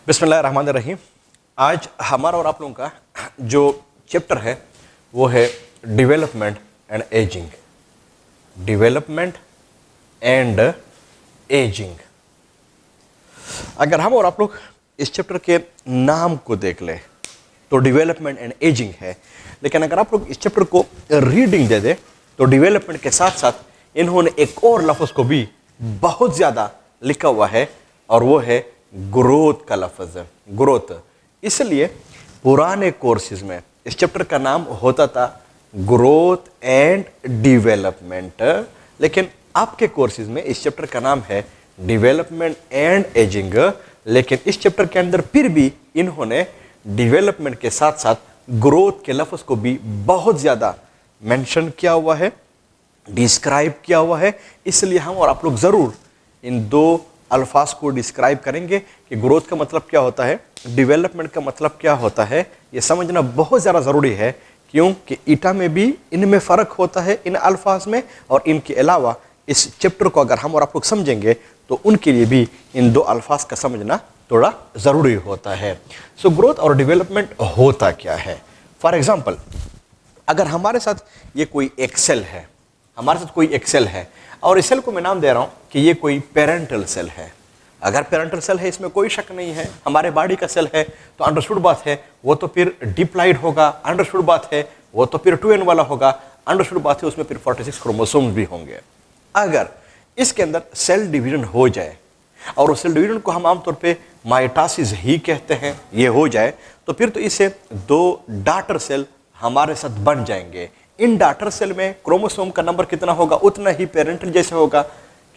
बिस्मिल्लाहिर्रहमानिर्रहीम। आज हमारा और आप लोगों का जो चैप्टर है वो है development and ageing. Development and ageing. अगर हम और आप लोग इस चैप्टर के नाम को देख लें तो डेवलपमेंट एंड एजिंग है, लेकिन अगर आप लोग इस चैप्टर को रीडिंग दे दें तो डेवलपमेंट के साथ साथ इन्होंने एक और लफ्ज़ को भी बहुत ज़्यादा लिखा हुआ है और वो है ग्रोथ का लफ्ज़ है, ग्रोथ। इसलिए पुराने कोर्सेज में इस चैप्टर का नाम होता था ग्रोथ एंड डेवलपमेंट, लेकिन आपके कोर्सेज में इस चैप्टर का नाम है डेवलपमेंट एंड एजिंग। लेकिन इस चैप्टर के अंदर फिर भी इन्होंने डेवलपमेंट के साथ साथ ग्रोथ के लफ्ज़ को भी बहुत ज़्यादा मेंशन किया हुआ है, डिस्क्राइब किया हुआ है। इसलिए हम और आप लोग ज़रूर इन दो अल्फाज को डिस्क्राइब करेंगे कि ग्रोथ का मतलब क्या होता है, डेवलपमेंट का मतलब क्या होता है। ये समझना बहुत ज़्यादा ज़रूरी है, क्योंकि ईटा में भी इनमें फ़र्क होता है इन अल्फाज में, और इनके अलावा इस चैप्टर को अगर हम और आप लोग समझेंगे तो उनके लिए भी इन दो अल्फाज का समझना थोड़ा ज़रूरी होता है। सो ग्रोथ और डेवलपमेंट होता क्या है। फॉर एग्ज़ाम्पल, अगर हमारे साथ ये कोई एक सेल है, हमारे साथ कोई एक सेल है और इस सेल को मैं नाम दे रहा हूँ कि ये कोई पेरेंटल सेल है। अगर पेरेंटल सेल है इसमें कोई शक नहीं है, हमारे बॉडी का सेल है तो अंडरस्टूड बात है वो तो फिर डिप्लॉइड होगा, अंडरस्टूड बात है वो तो फिर 2n वाला होगा, अंडरस्टूड बात है उसमें फिर 46 क्रोमोसोम्स भी होंगे। अगर इसके अंदर सेल डिवीजन हो जाए और उस सेल डिवीजन को हम आमतौर पे माइटोसिस ही कहते हैं, ये हो जाए तो फिर तो इससे दो डॉटर सेल हमारे साथ बन जाएंगे। इन डॉटर सेल में क्रोमोसोम का नंबर कितना होगा उतना ही पेरेंटल जैसे होगा,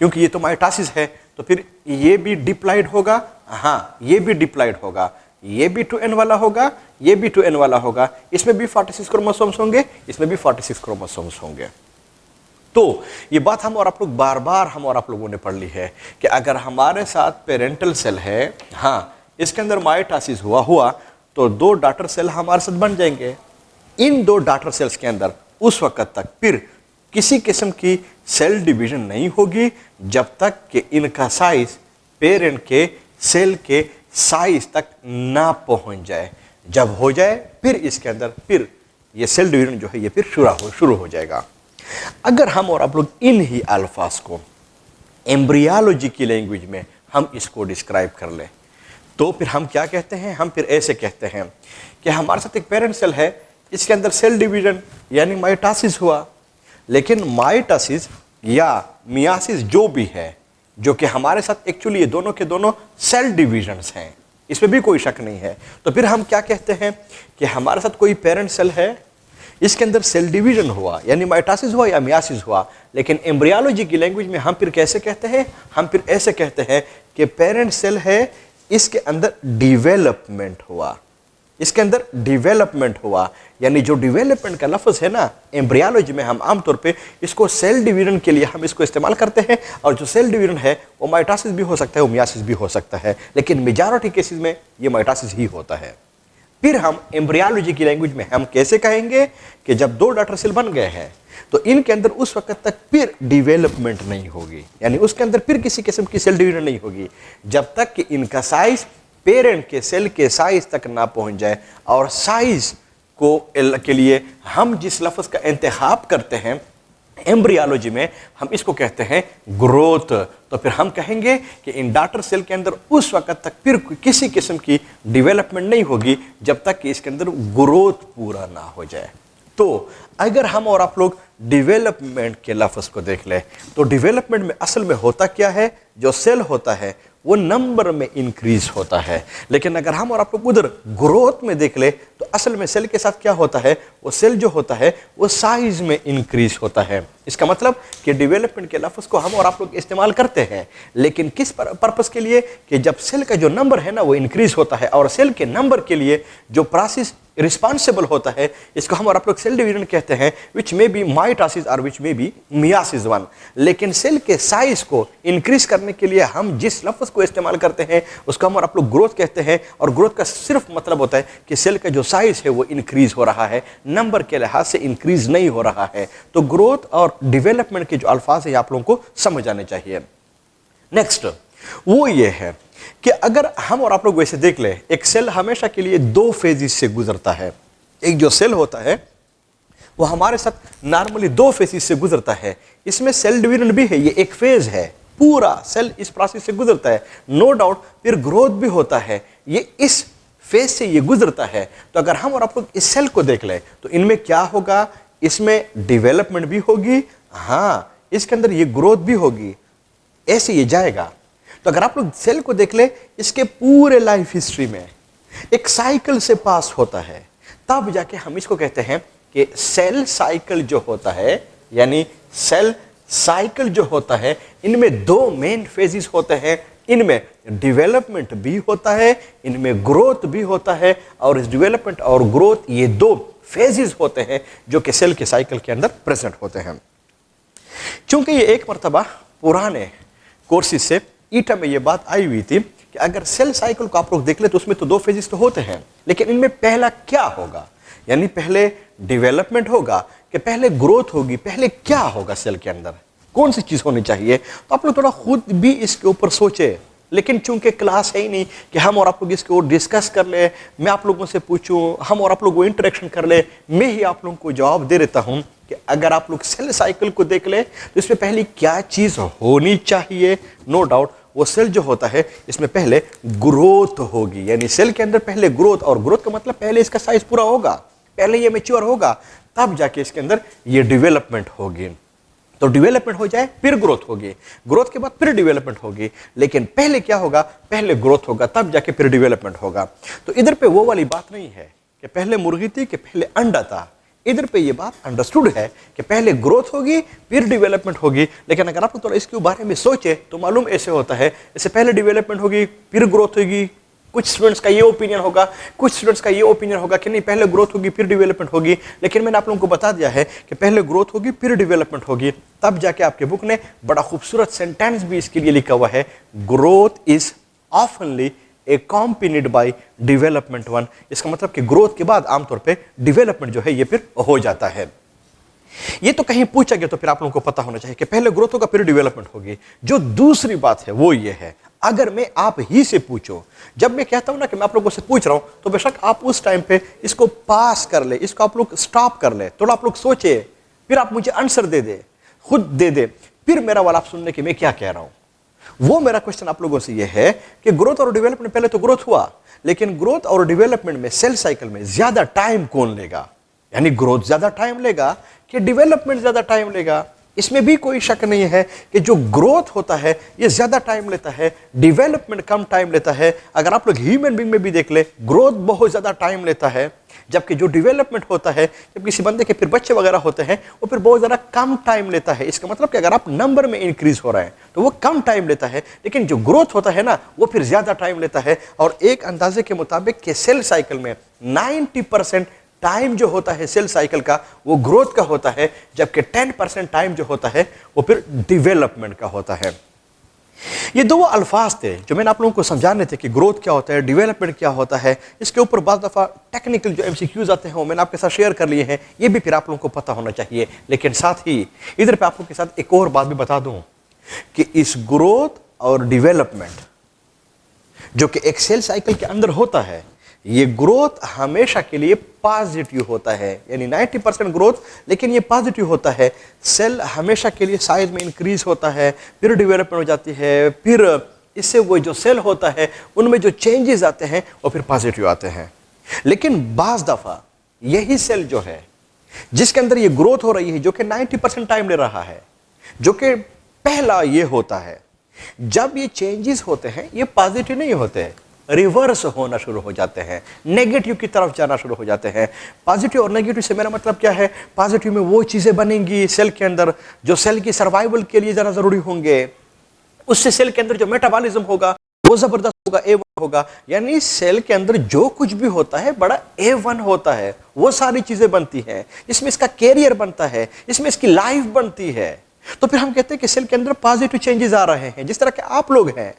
क्योंकि ये तो माइटोसिस है तो फिर ये भी डिप्लॉइड होगा, हाँ ये भी डिप्लॉइड होगा, ये भी 2n वाला होगा, ये भी 2n वाला होगा, इसमें भी 46 क्रोमोसोम्स होंगे, इसमें भी 46 क्रोमोसोम्स होंगे। तो ये बात हम और आप लोग बार बार हम और आप लोगों ने पढ़ ली है कि अगर हमारे साथ पेरेंटल सेल है, हाँ इसके अंदर माइटोसिस हुआ तो दो डॉटर सेल हमारे साथ बन जाएंगे। इन दो डॉटर सेल्स के अंदर उस वक्त तक फिर किसी किस्म की सेल डिवीजन नहीं होगी जब तक कि इनका साइज पेरेंट के सेल के साइज तक ना पहुंच जाए। जब हो जाए फिर इसके अंदर फिर ये सेल डिवीजन जो है ये फिर शुरू हो जाएगा। अगर हम और आप लोग इन ही अल्फाज को एम्ब्रियोलॉजी की लैंग्वेज में हम इसको डिस्क्राइब कर लें तो फिर हम क्या कहते हैं, हम फिर ऐसे कहते हैं कि हमारे साथ एक पेरेंट सेल है, इसके अंदर सेल डिवीजन यानी माइटोसिस हुआ, लेकिन माइटोसिस या मियासिस जो भी है, जो कि हमारे साथ एक्चुअली ये दोनों के दोनों सेल डिवीजन्स हैं, इसमें भी कोई शक नहीं है। तो फिर हम क्या कहते हैं कि हमारे साथ कोई पेरेंट सेल है, इसके अंदर सेल डिवीजन हुआ यानी माइटोसिस हुआ या मियासिस हुआ, लेकिन एम्ब्रियोलॉजी की लैंग्वेज में हम फिर कैसे कहते हैं, हम फिर ऐसे कहते हैं कि पेरेंट सेल है, इसके अंदर डेवलपमेंट हुआ, इसके अंदर डेवलपमेंट हुआ। यानी जो डेवलपमेंट का लफ्ज़ है ना एम्ब्रियोलॉजी में, हम आमतौर पे इसको सेल डिवीजन के लिए हम इसको इस्तेमाल करते हैं, और जो सेल डिवीजन है वो माइटोसिस भी हो सकता है, वो मियासिस भी हो सकता है, लेकिन मेजॉरिटी केसेस में ये माइटोसिस ही होता है। फिर हम एम्ब्रियोलॉजी की लैंग्वेज में हम कैसे कहेंगे कि जब दो डॉटर सेल बन गए हैं तो इनके अंदर उस वक्त तक फिर डेवलपमेंट नहीं होगी, यानी उसके अंदर फिर किसी किस्म की सेल डिवीजन नहीं होगी जब तक कि इनका साइज पेरेंट के सेल के साइज तक ना पहुंच जाए। और साइज को के लिए हम जिस लफ्ज़ का इंतखाब करते हैं एम्ब्रियोलॉजी में, हम इसको कहते हैं ग्रोथ। तो फिर हम कहेंगे कि इन डॉटर सेल के अंदर उस वक्त तक फिर किसी किस्म की डेवलपमेंट नहीं होगी जब तक कि इसके अंदर ग्रोथ पूरा ना हो जाए। तो अगर हम और आप लोग डेवलपमेंट के लफ्ज़ को देख लें तो डेवलपमेंट में असल में होता क्या है, जो सेल होता है वो नंबर में इंक्रीज होता है, लेकिन अगर हम और आप लोग उधर ग्रोथ में देख ले तो असल में सेल के साथ क्या होता है, वो सेल जो होता है वो साइज में इंक्रीज होता है। इसका मतलब कि डेवलपमेंट के लफ्ज़ को हम और आप लोग इस्तेमाल करते हैं, लेकिन किस पर्पस के लिए, कि जब सेल का जो नंबर है ना वो इंक्रीज होता है, और सेल के नंबर के लिए जो प्रोसेस रिस्पॉन्सिबल होता है इसको हम और आप लोग सेल डिवीजन कहते हैं, विच मे बी माइटोसिस और विच मे बी मियासिस 1। लेकिन सेल के साइज को इंक्रीज करने के लिए हम जिस लफ्ज़ को इस्तेमाल करते हैं उसको हम और आप लोग ग्रोथ कहते हैं, और ग्रोथ का सिर्फ मतलब होता है कि सेल का जो साइज है वो इंक्रीज हो रहा है, नंबर के लिहाज से इंक्रीज नहीं हो रहा है। तो ग्रोथ और डेवलपमेंट के जो अल्फाज है आप लोगों को समझ आने चाहिए। नेक्स्ट, वो ये है कि अगर हम और आप लोग वैसे देख ले, एक सेल हमेशा के लिए दो फेजेस से गुजरता है। एक जो सेल होता है वो हमारे साथ नॉर्मली दो फेजेस से गुजरता है। इसमें सेल डिवीजन भी है, ये एक फेज है, पूरा सेल इस प्रोसेस से गुजरता है, नो डाउट। फिर ग्रोथ भी होता है, ये इस फेज से ये गुजरता है। तो अगर हम और आप लोग इस सेल को देख ले तो इनमें क्या होगा, इसमें डेवलपमेंट भी होगी, हाँ इसके अंदर ये ग्रोथ भी होगी, ऐसे ये जाएगा। तो अगर आप लोग सेल को देख ले, इसके पूरे लाइफ हिस्ट्री में एक साइकिल से पास होता है, तब जाके हम इसको कहते हैं कि सेल साइकिल जो होता है, यानी सेल साइकिल जो होता है, इनमें दो मेन फेजेस होते हैं। इनमें डेवलपमेंट भी होता है, इनमें ग्रोथ भी होता है, और इस डेवलपमेंट और ग्रोथ ये दो फेजेस होते हैं जो कि सेल के साइकिल के अंदर प्रेजेंट होते हैं। क्योंकि ये एक मर्तबा पुराने कोर्सेज से ईटा में ये बात आई हुई थी कि अगर सेल साइकिल को आप लोग देख ले तो उसमें तो दो फेजेस तो होते हैं, लेकिन इनमें पहला क्या होगा, यानी पहले डेवलपमेंट होगा कि पहले ग्रोथ होगी, पहले क्या होगा सेल के अंदर, कौन सी चीज होनी चाहिए। तो आप लोग थोड़ा खुद भी इसके ऊपर सोचे। लेकिन चूंकि क्लास है ही नहीं कि हम और आप लोग इसके ऊपर डिस्कस कर ले, मैं आप लोगों से पूछूं, हम और आप लोग वो इंटरेक्शन कर ले, मैं ही आप लोगों को जवाब दे देता हूं कि अगर आप लोग सेल साइकिल को देख ले तो इसमें पहली क्या चीज होनी चाहिए। नो डाउट वो सेल जो होता है इसमें पहले ग्रोथ होगी, यानी सेल के अंदर पहले ग्रोथ, और ग्रोथ का मतलब पहले इसका साइज पूरा होगा, पहले ये मैच्योर होगा, तब जाके इसके अंदर ये डेवलपमेंट होगी। तो डेवलपमेंट हो जाए फिर ग्रोथ होगी, ग्रोथ के बाद फिर डेवलपमेंट होगी, लेकिन पहले क्या होगा, पहले ग्रोथ होगा तब जाके फिर डेवलपमेंट होगा। तो इधर पे वो वाली बात नहीं है कि पहले मुर्गी थी कि पहले अंडा था, इधर पे ये बात अंडरस्टूड है कि पहले ग्रोथ होगी फिर डेवलपमेंट होगी। लेकिन अगर आप थोड़ा इसके बारे में सोचे तो मालूम ऐसे होता है, जैसे पहले डेवलपमेंट होगी फिर ग्रोथ होगी। कुछ स्टूडेंट्स का ये ओपिनियन होगा, कुछ स्टूडेंट्स का ये ओपिनियन होगा कि नहीं पहले ग्रोथ होगी फिर डेवलपमेंट होगी। लेकिन मैंने आप लोगों को बता दिया है कि पहले ग्रोथ होगी फिर डेवलपमेंट होगी। तब जाके आपके बुक ने बड़ा खूबसूरत सेंटेंस भी इसके लिए लिखा हुआ है, growth is ऑफनली accompanied by development one। इसका मतलब कि ग्रोथ के बाद आमतौर पे डेवलपमेंट जो है ये फिर हो जाता है। ये तो कहीं पूछा गया तो फिर आप लोगों को पता होना चाहिए कि पहले ग्रोथ होगा फिर डेवलपमेंट होगी। जो दूसरी बात है वो ये है, अगर मैं आप ही से पूछो, जब मैं कहता हूं ना कि मैं आप लोगों से पूछ रहा हूं, तो बेशक आप उस टाइम पे इसको पास कर ले, इसको आप लोग स्टॉप कर ले, थोड़ा आप लोग सोचे, फिर आप मुझे आंसर दे दे, खुद दे दे, फिर मेरा वाला आप सुनने की मैं क्या कह रहा हूं। वो मेरा क्वेश्चन आप लोगों से ये है कि ग्रोथ और डेवलपमेंट, पहले तो ग्रोथ हुआ, लेकिन ग्रोथ और डेवलपमेंट में सेल साइकिल में ज्यादा टाइम कौन लेगा, यानी ग्रोथ ज्यादा टाइम लेगा कि डेवलपमेंट ज्यादा टाइम लेगा। इसमें भी कोई शक नहीं है कि जो ग्रोथ होता है ये ज्यादा टाइम लेता है, डेवलपमेंट कम टाइम लेता है। अगर आप लोग ह्यूमन बीइंग में भी देख ले, ग्रोथ बहुत ज्यादा टाइम लेता है, जबकि जो डेवलपमेंट होता है, जब किसी बंदे के फिर बच्चे वगैरह होते हैं, वो फिर बहुत ज्यादा कम टाइम लेता है। इसका मतलब कि अगर आप नंबर में इंक्रीज हो रहे हैं तो वो कम टाइम लेता है, लेकिन जो ग्रोथ होता है ना वो फिर ज्यादा टाइम लेता है। और एक अंदाजे के मुताबिक कि सेल साइकिल में 90% टाइम जो होता है सेल साइकिल का वो ग्रोथ का होता है, जबकि 10% टाइम जो होता है वो फिर डेवलपमेंट का होता है। ये दो अल्फाज थे जो मैंने आप लोगों को समझाने थे कि ग्रोथ क्या होता है, डेवलपमेंट क्या होता है। इसके ऊपर बहुत दफ़ा टेक्निकल जो एमसीक्यूज आते हैं वो मैंने आपके साथ शेयर कर लिए हैं, ये भी फिर आप लोगों को पता होना चाहिए। लेकिन साथ ही इधर पे आप लोगों के साथ एक और बात भी बता दूं कि इस ग्रोथ और डेवलपमेंट जो कि एक सेल साइकिल के अंदर होता है, ये ग्रोथ हमेशा के लिए पॉजिटिव होता है, यानी 90% ग्रोथ, लेकिन ये पॉजिटिव होता है। सेल हमेशा के लिए साइज में इंक्रीज होता है, फिर डेवलपमेंट हो जाती है, फिर इससे वो जो सेल होता है उनमें जो चेंजेस आते हैं वो फिर पॉजिटिव आते हैं। लेकिन बाज दफा यही सेल जो है जिसके अंदर ये ग्रोथ हो रही है, जो कि 90% टाइम ले रहा है, जो कि पहला ये होता है, जब ये चेंजेस होते हैं ये पॉजिटिव नहीं होते, रिवर्स होना शुरू हो जाते हैं, नेगेटिव की तरफ जाना शुरू हो जाते हैं। पॉजिटिव और नेगेटिव से मेरा मतलब क्या है, पॉजिटिव में वो चीजें बनेंगी सेल के अंदर जो सेल की सर्वाइवल के लिए ज़्यादा जरूरी होंगे, उससे सेल के अंदर जो मेटाबॉलिज्म होगा वो जबरदस्त होगा, A1 होगा। यानी सेल के अंदर जो कुछ भी होता है बड़ा A1 होता है, वो सारी चीजें बनती हैं, इसमें इसका कैरियर बनता है, इसमें इसकी लाइफ बनती है। तो फिर हम कहते हैं कि सेल के अंदर पॉजिटिव चेंजेस आ रहे हैं। जिस तरह के आप लोग हैं,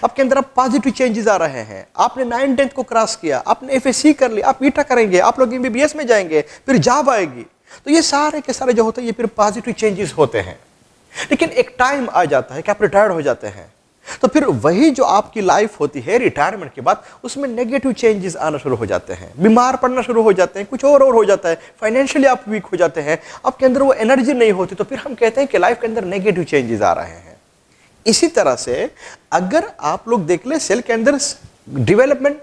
आपके अंदर अब पॉजिटिव चेंजेस आ रहे हैं, आपने 9th-10th को क्रॉस किया, आपने एफएससी कर ली, आप ईटा करेंगे, आप लोग एमबीबीएस में जाएंगे, फिर जॉब आएगी, तो ये सारे के सारे जो होते हैं ये फिर पॉजिटिव चेंजेस होते हैं। लेकिन एक टाइम आ जाता है कि आप रिटायर्ड हो जाते हैं, तो फिर वही जो आपकी लाइफ होती है रिटायरमेंट के बाद, उसमें नेगेटिव चेंजेस आना शुरू हो जाते हैं, बीमार पड़ना शुरू हो जाते हैं, कुछ और हो जाता है, फाइनेंशियली आप वीक हो जाते हैं, आपके अंदर वो एनर्जी नहीं होती, तो फिर हम कहते हैं कि लाइफ के अंदर नेगेटिव चेंजेस आ रहे हैं। इसी तरह से अगर आप लोग देख ले, सेल के अंदर डेवलपमेंट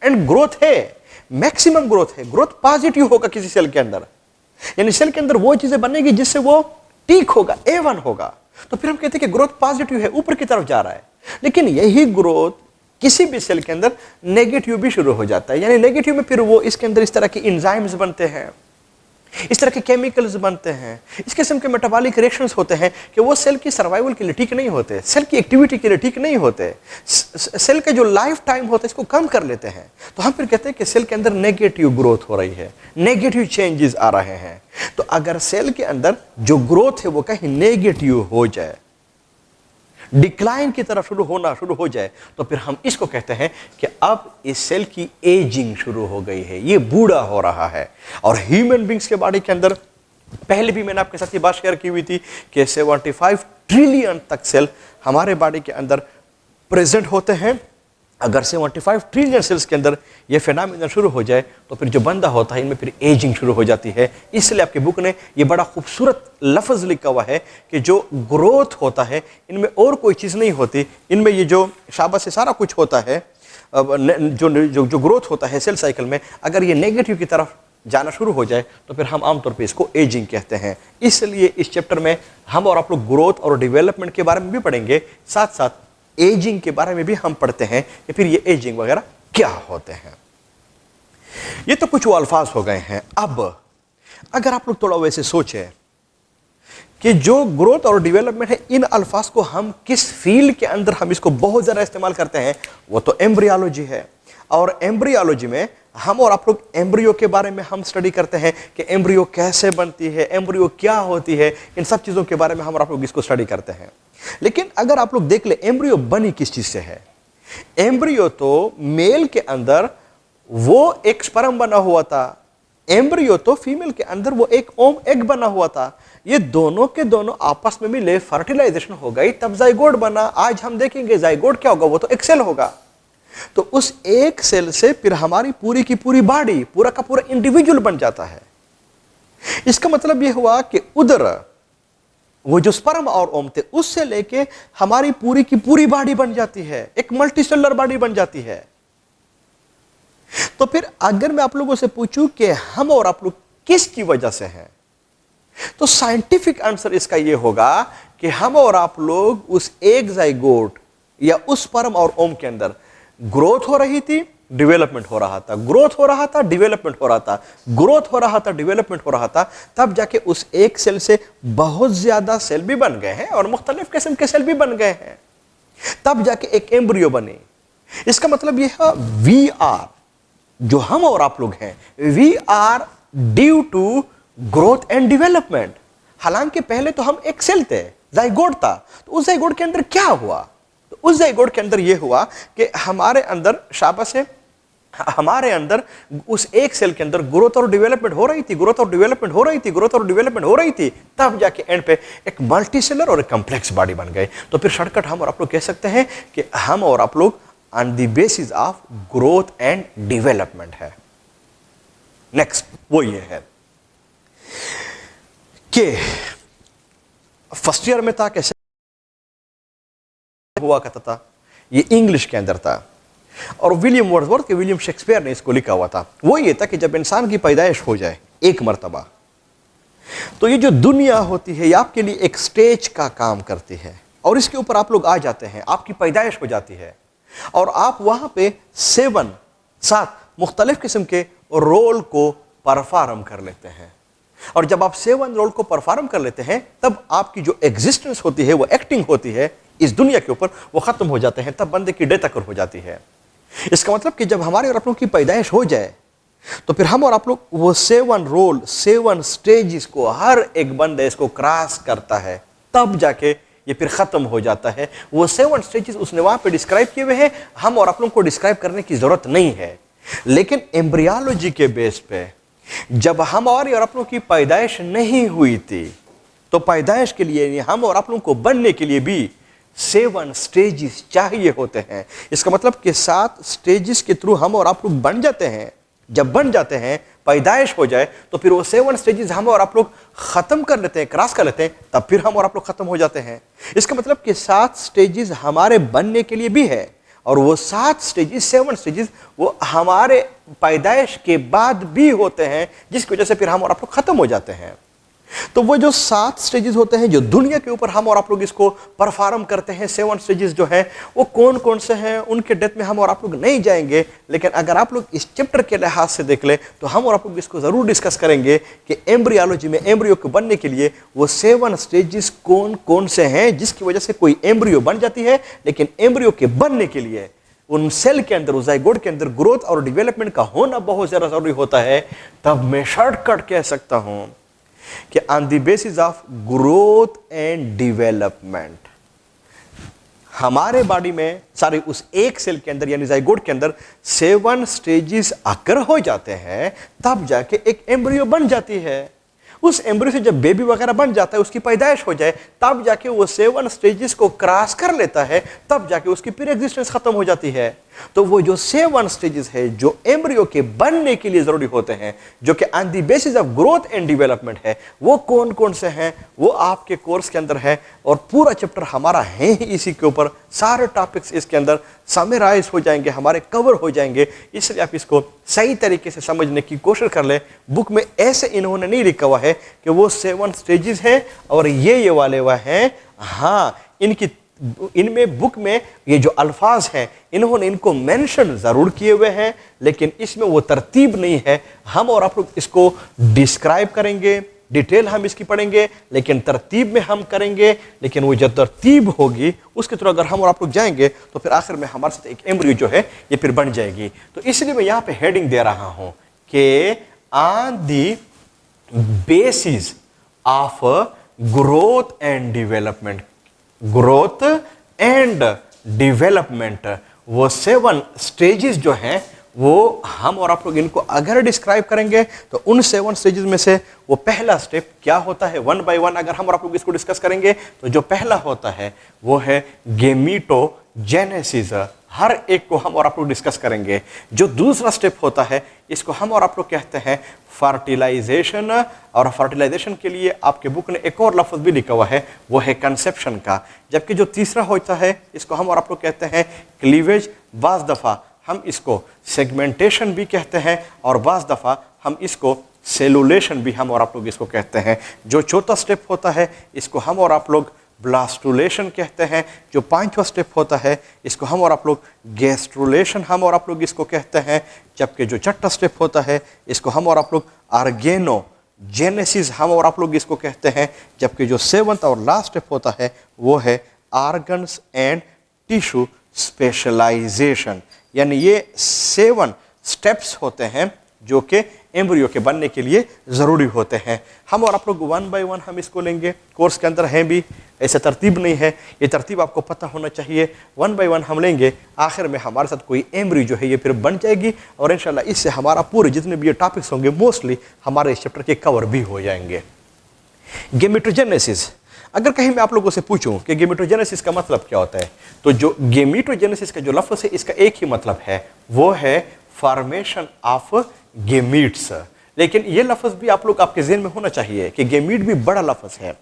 एंड ग्रोथ है, मैक्सिमम ग्रोथ है, ग्रोथ पॉजिटिव होगा किसी सेल के अंदर, यानी सेल के अंदर वो चीजें बनेगी जिससे वो ठीक होगा, A1 होगा, तो फिर हम कहते हैं कि ग्रोथ पॉजिटिव है, ऊपर की तरफ जा रहा है। लेकिन यही ग्रोथ किसी भी सेल के अंदर नेगेटिव भी शुरू हो जाता है, यानी नेगेटिव में फिर वो इसके अंदर इस तरह के एंजाइम्स बनते हैं, इस तरह के केमिकल्स बनते हैं, इस किस्म के मेटाबॉलिक रिएक्शंस होते हैं कि वो सेल की सर्वाइवल के लिए ठीक नहीं होते, सेल की एक्टिविटी के लिए ठीक नहीं होते, सेल का जो लाइफ टाइम होता है इसको कम कर लेते हैं। तो हम फिर कहते हैं कि सेल के अंदर नेगेटिव ग्रोथ हो रही है, नेगेटिव चेंजेस आ रहे हैं। तो अगर सेल के अंदर जो ग्रोथ है वो कहीं नेगेटिव हो जाए, डिक्लाइन की तरफ शुरू हो जाए, तो फिर हम इसको कहते हैं कि अब इस सेल की एजिंग शुरू हो गई है, ये बूढ़ा हो रहा है। और ह्यूमन बींग्स के बॉडी के अंदर पहले भी मैंने आपके साथ ये बात शेयर की हुई थी कि 75 ट्रिलियन तक सेल हमारे बॉडी के अंदर प्रेजेंट होते हैं। अगर 75 ट्रिलियन सेल्स के अंदर ये फिनोमेनन शुरू हो जाए, तो फिर जो बंदा होता है इनमें फिर एजिंग शुरू हो जाती है। इसलिए आपकी बुक ने ये बड़ा खूबसूरत लफ्ज़ लिखा हुआ है कि जो ग्रोथ होता है इनमें और कोई चीज़ नहीं होती, इनमें ये जो शाबाश से सारा कुछ होता है, जो ग्रोथ होता है सेल साइकिल में, अगर ये नेगेटिव की तरफ जाना शुरू हो जाए तो फिर हम आमतौर पे इसको एजिंग कहते हैं। इसलिए इस चैप्टर में हम और आप लोग ग्रोथ और डेवलपमेंट के बारे में भी पढ़ेंगे, साथ साथ एजिंग के बारे में भी हम पढ़ते हैं कि फिर ये एजिंग वगैरह क्या होते हैं। ये तो कुछ वो अल्फाज हो गए हैं। अब अगर आप लोग थोड़ा वैसे सोचें कि जो ग्रोथ और डेवलपमेंट है, इन अल्फाज को हम किस फील्ड के अंदर हम इसको बहुत ज़्यादा इस्तेमाल करते हैं, वो तो एम्ब्रियोलॉजी है। और एम्ब्रियोलॉजी में हम और आप लोग एम्ब्रियो के बारे में हम स्टडी करते हैं कि एम्ब्रियो कैसे बनती है, एम्ब्रियो क्या होती है, इन सब चीज़ों के बारे में हम और आप लोग इसको स्टडी करते हैं। लेकिन अगर आप लोग देख ले एम्ब्रियो बनी किस चीज़ से है, एम्ब्रियो तो मेल के अंदर वो एक स्पर्म बना हुआ था, एम्ब्रियो तो फीमेल के अंदर वो एक ओम एग बना हुआ था। ये दोनों के दोनों आपस में मिले, फर्टिलाइजेशन हो गई, तब जाइगोट बना। आज हम देखेंगे जाइगोट क्या होगा, वो तो एक सेल होगा। तो उस एक सेल से फिर हमारी पूरी की पूरी बॉडी, पूरा का पूरा इंडिविजुअल बन जाता है। इसका मतलब यह हुआ कि उधर वो जो स्पर्म और ओम थे, उससे लेके हमारी पूरी की पूरी बॉडी बन जाती है, एक मल्टीसेलुलर बॉडी बन जाती है। तो फिर अगर मैं आप लोगों से पूछूं कि हम और आप लोग किसकी वजह से हैं, तो साइंटिफिक आंसर इसका यह होगा कि हम और आप लोग उस एक जाइगोट या उस स्पर्म और ओम के अंदर ग्रोथ हो रही थी, डेवलपमेंट हो रहा था, ग्रोथ हो रहा था, डेवलपमेंट हो रहा था, ग्रोथ हो रहा था, डेवलपमेंट हो रहा था। तब जाके उस एक सेल से बहुत ज्यादा सेल भी बन गए हैं और मुख्तलिफ किस्म के सेल भी बन गए हैं, तब जाके एक एम्ब्रियो बने। इसका मतलब यह है वी आर, जो हम और आप लोग हैं, we are due to growth and development. हालांकि पहले तो हम एक सेल थे, जाइगोट था। तो उस जाइगोट के अंदर क्या हुआ, तो उस जाइगोट के अंदर यह हुआ कि हमारे अंदर शाबाश है, हमारे अंदर उस एक सेल के अंदर ग्रोथ और डेवलपमेंट हो रही थी, ग्रोथ और डेवलपमेंट हो रही थी, ग्रोथ और डेवलपमेंट हो रही थी। तब जाके एंड पे एक मल्टीसेलर और एक कॉम्प्लेक्स बॉडी बन गए। तो फिर शॉर्टकट हम और आप लोग कह सकते हैं कि हम और आप लोग on the basis of growth and development है। नेक्स्ट वो ये है कि फर्स्ट ईयर में था, कैसे हुआ करता था, ये इंग्लिश के अंदर था और विलियम वर्ड्सवर्थ के विलियम शेक्सपियर ने इसको लिखा हुआ था। वो ये था कि जब इंसान की पैदाइश हो जाए एक मर्तबा, तो ये जो दुनिया होती है ये आपके लिए एक स्टेज का काम करती है और इसके ऊपर आप लोग आ जाते हैं, आपकी पैदाइश हो जाती है और आप वहां पे 7 मुख्तलिफ किस्म के रोल को परफॉर्म कर लेते हैं। और जब आप 7 रोल को परफॉर्म कर लेते हैं, तब आपकी जो एग्जिस्टेंस होती है, वो एक्टिंग होती है इस दुनिया के ऊपर, वो खत्म हो जाते हैं, तब बंदे की डेथ अकर हो जाती है। इसका मतलब कि जब हमारे और आप लोग की पैदाइश हो जाए, तो फिर हम और आप लोग वो 7 रोल, 7 स्टेजेस को हर एक बंदे इसको क्रॉस करता है, तब जाके ये फिर खत्म हो जाता है। वो 7 स्टेजेस उसने वहां पे डिस्क्राइब किए हुए हैं, हम और आप लोग को डिस्क्राइब करने की जरूरत नहीं है। लेकिन एम्ब्रियोलॉजी के बेस पे जब हमारी और आप लोग की पैदाइश नहीं हुई थी, तो पैदाइश के लिए हम और आप लोग को बनने के लिए भी 7 स्टेजेस चाहिए होते हैं। इसका मतलब कि 7 स्टेजेस के थ्रू हम और आप लोग बन जाते हैं। जब बन जाते हैं, पैदाइश हो जाए, तो फिर वो 7 स्टेजेस हम और आप लोग खत्म कर लेते हैं, क्रॉस कर लेते हैं, तब फिर हम और आप लोग खत्म हो जाते हैं। इसका मतलब कि 7 स्टेजेस हमारे बनने के लिए भी है, और वो 7 स्टेजेस, 7 स्टेजेस वो हमारे पैदाइश के बाद भी होते हैं, जिसकी वजह से फिर हम और आप लोग खत्म हो जाते हैं। तो वो जो 7 स्टेजेस होते हैं जो दुनिया के ऊपर हम और आप लोग इसको परफॉर्म करते हैं, 7 स्टेजेस जो है वो कौन कौन से हैं, उनके डेप्थ में हम और आप लोग नहीं जाएंगे। लेकिन अगर आप लोग इस चैप्टर के लिहाज से देख ले तो हम और आप लोग इसको जरूर डिस्कस करेंगे कि एम्ब्रियोलॉजी में एम्ब्रियो को बनने के लिए वो 7 स्टेजेस कौन कौन से हैं, जिसकी वजह से कोई एम्ब्रियो बन जाती है। लेकिन एम्ब्रियो के बनने के लिए उन सेल के अंदर, उस जाइगोट के अंदर ग्रोथ और डेवलपमेंट का होना बहुत ज्यादा जरूरी होता है। तब मैं शॉर्टकट कह सकता हूं कि on the basis of growth and development हमारे बॉडी में सारे उस एक सेल के अंदर यानी जाइगोट के अंदर 7 स्टेजेस आकर हो जाते हैं, तब जाके एक एम्ब्रियो बन जाती है। उस एम्ब्रियो से जब बेबी वगैरह बन जाता है, उसकी पैदाइश हो जाए, तब जाके वो 7 स्टेजेस को क्रॉस कर लेता है, तब जाके उसकी फिर एग्जिस्टेंस खत्म हो जाती है। तो वो जो 7 स्टेजेस है जो एम्ब्रियो के बनने के लिए जरूरी होते हैं, जो कि on the basis of growth and development है, वो कौन कौन से हैं वो आपके कोर्स के अंदर है। और पूरा चैप्टर हमारा है ही इसी के ऊपर, सारे टॉपिक्स इसके अंदर समराइज हो जाएंगे, हमारे कवर हो जाएंगे। इसलिए आप इसको सही तरीके से समझने की कोशिश कर ले। बुक में ऐसे इन्होंने नहीं लिखा हुआ है कि वो 7 स्टेजेस हैं और ये वाले वह हैं। हाँ, इनमें बुक में ये जो अल्फाज हैं इन्होंने इनको मेंशन जरूर किए हुए हैं, लेकिन इसमें वो तरतीब नहीं है। हम और आप लोग इसको डिस्क्राइब करेंगे, डिटेल हम इसकी पढ़ेंगे, लेकिन तरतीब में हम करेंगे। लेकिन वो जो तरतीब होगी उसके थ्रू अगर हम और आप लोग जाएंगे तो फिर आखिर में हमारे साथ एक एम्ब्रियो जो है ये फिर बन जाएगी। तो इसलिए मैं यहाँ पे हेडिंग दे रहा हूँ कि on the basis of growth and development, growth and development, वो 7 स्टेजेस जो हैं वो हम और आप लोग इनको अगर डिस्क्राइब करेंगे तो उन 7 स्टेजेस में से वो पहला स्टेप क्या होता है, 1 बाय 1 अगर हम और आप लोग इसको डिस्कस करेंगे तो जो पहला होता है वो है गेमीटोजेनेसिस। हर एक को हम और आप लोग डिस्कस करेंगे। जो दूसरा स्टेप होता है इसको हम और आप लोग कहते हैं फर्टिलाइजेशन, और फर्टिलाइजेशन के लिए आपके बुक ने एक और लफ्ज भी लिखा हुआ है, वो है कंसेप्शन का। जबकि जो तीसरा होता है इसको हम और आप लोग कहते हैं क्लीवेज। बाज़ दफ़ा हम इसको सेगमेंटेशन भी कहते हैं और बाज़ दफ़ा हम इसको सेलुलेशन भी हम और आप लोग इसको कहते हैं। जो चौथा स्टेप होता है इसको हम और आप लोग ब्लास्टुलेशन कहते हैं। जो 5वां स्टेप होता है इसको हम और आप लोग गैस्ट्रुलेशन हम और आप लोग इसको कहते हैं। जबकि जो 6वां स्टेप होता है इसको हम और आप लोग ऑर्गेनोजेनेसिस हम और आप लोग इसको कहते हैं। जबकि जो 7वां और लास्ट स्टेप होता है वो है ऑर्गन्स एंड टिश्यू स्पेशलाइजेशन। यानी ये 7 स्टेप्स होते हैं जो कि एम्ब्रियो के बनने के लिए ज़रूरी होते हैं। हम और आप लोग 1 बाय 1 हम इसको लेंगे, कोर्स के अंदर हैं भी, ऐसा तरतीब नहीं है, ये तरतीब आपको पता होना चाहिए। 1 बाय 1 हम लेंगे, आखिर में हमारे साथ कोई एम्ब्रियो जो है ये फिर बन जाएगी और इंशाल्लाह इससे हमारा पूरे जितने भी ये टॉपिक्स होंगे मोस्टली हमारे इस चैप्टर के कवर भी हो जाएंगे। गेमेटोजेनेसिस, अगर कहीं मैं आप लोगों से पूछूं कि गेमेटोजेनेसिस का मतलब क्या होता है, तो जो गेमेटोजेनेसिस का जो लफ्ज़ है इसका एक ही मतलब है, वो है फॉर्मेशन ऑफ गेमीट्स। लेकिन ये लफ्ज़ भी आप लोग आपके ज़हन में होना चाहिए कि गेमीट भी बड़ा लफ्ज़ है,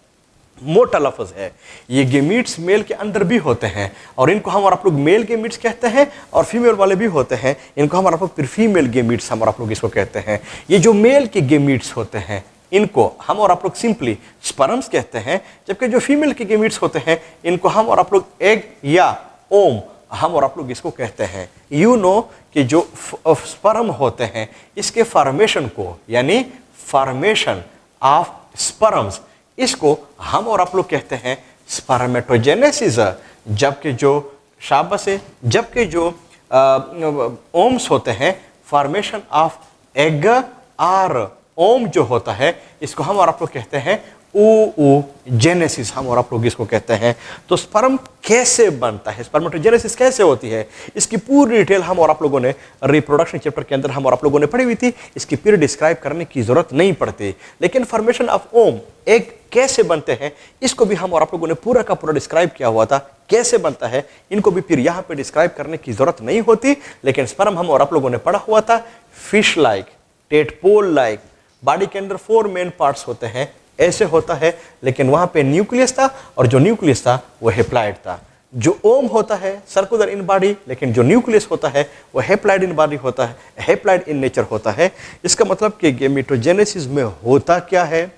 मोटा लफ्ज़ है। ये गेमीट्स मेल के अंदर भी होते हैं और इनको हम और आप लोग मेल गेमीट्स कहते हैं, और फीमेल वाले भी होते हैं, इनको हम और आप लोग फिर फीमेल गेमीट्स हम और आप लोग इसको कहते हैं। ये जो मेल के गेमीट्स होते हैं इनको हम और आप लोग सिंपली स्पर्म्स कहते हैं, जबकि जो फीमेल के गेमीट्स होते हैं इनको हम और आप लोग एग या ओम हम और आप लोग इसको कहते हैं। यू नो कि जो स्पर्म होते हैं इसके फॉर्मेशन को, यानी फॉर्मेशन ऑफ स्पर्म्स, इसको हम और आप लोग कहते हैं स्पर्मेटोजेनेसिस। जबकि जो शाबाश है, जबकि जो ओम्स होते हैं, फॉर्मेशन ऑफ एग और ओम जो होता है इसको हम और आप लोग कहते हैं जेनेसिस हम और आप लोग इसको कहते हैं। तो स्पर्म कैसे बनता है, स्पर्मेटोजेनेसिस कैसे होती है, इसकी पूरी डिटेल हम और आप लोगों ने रिप्रोडक्शन चैप्टर के अंदर हम और आप लोगों ने पढ़ी हुई थी। इसकी पूरी डिस्क्राइब करने की जरूरत नहीं पड़ती, लेकिन फॉर्मेशन ऑफ ओम, एग कैसे बनते हैं, इसको भी हम और आप लोगों ने पूरा का पूरा डिस्क्राइब किया हुआ था। कैसे बनता है इनको भी फिर यहाँ पे डिस्क्राइब करने की जरूरत नहीं होती, लेकिन स्पर्म हम और आप लोगों ने पढ़ा हुआ था fish like, tadpole like, body के अंदर 4 मेन पार्ट्स होते हैं, ऐसे होता है। लेकिन वहां पे न्यूक्लियस था, और जो न्यूक्लियस था वो हेप्लाइड था। जो ओम होता है सर्कुलर इन बॉडी, लेकिन जो न्यूक्लियस होता है वो हेप्लाइड इन बॉडी होता है, हेप्लाइड इन नेचर होता है। इसका मतलब कि गैमेटोजेनेसिस में होता क्या है,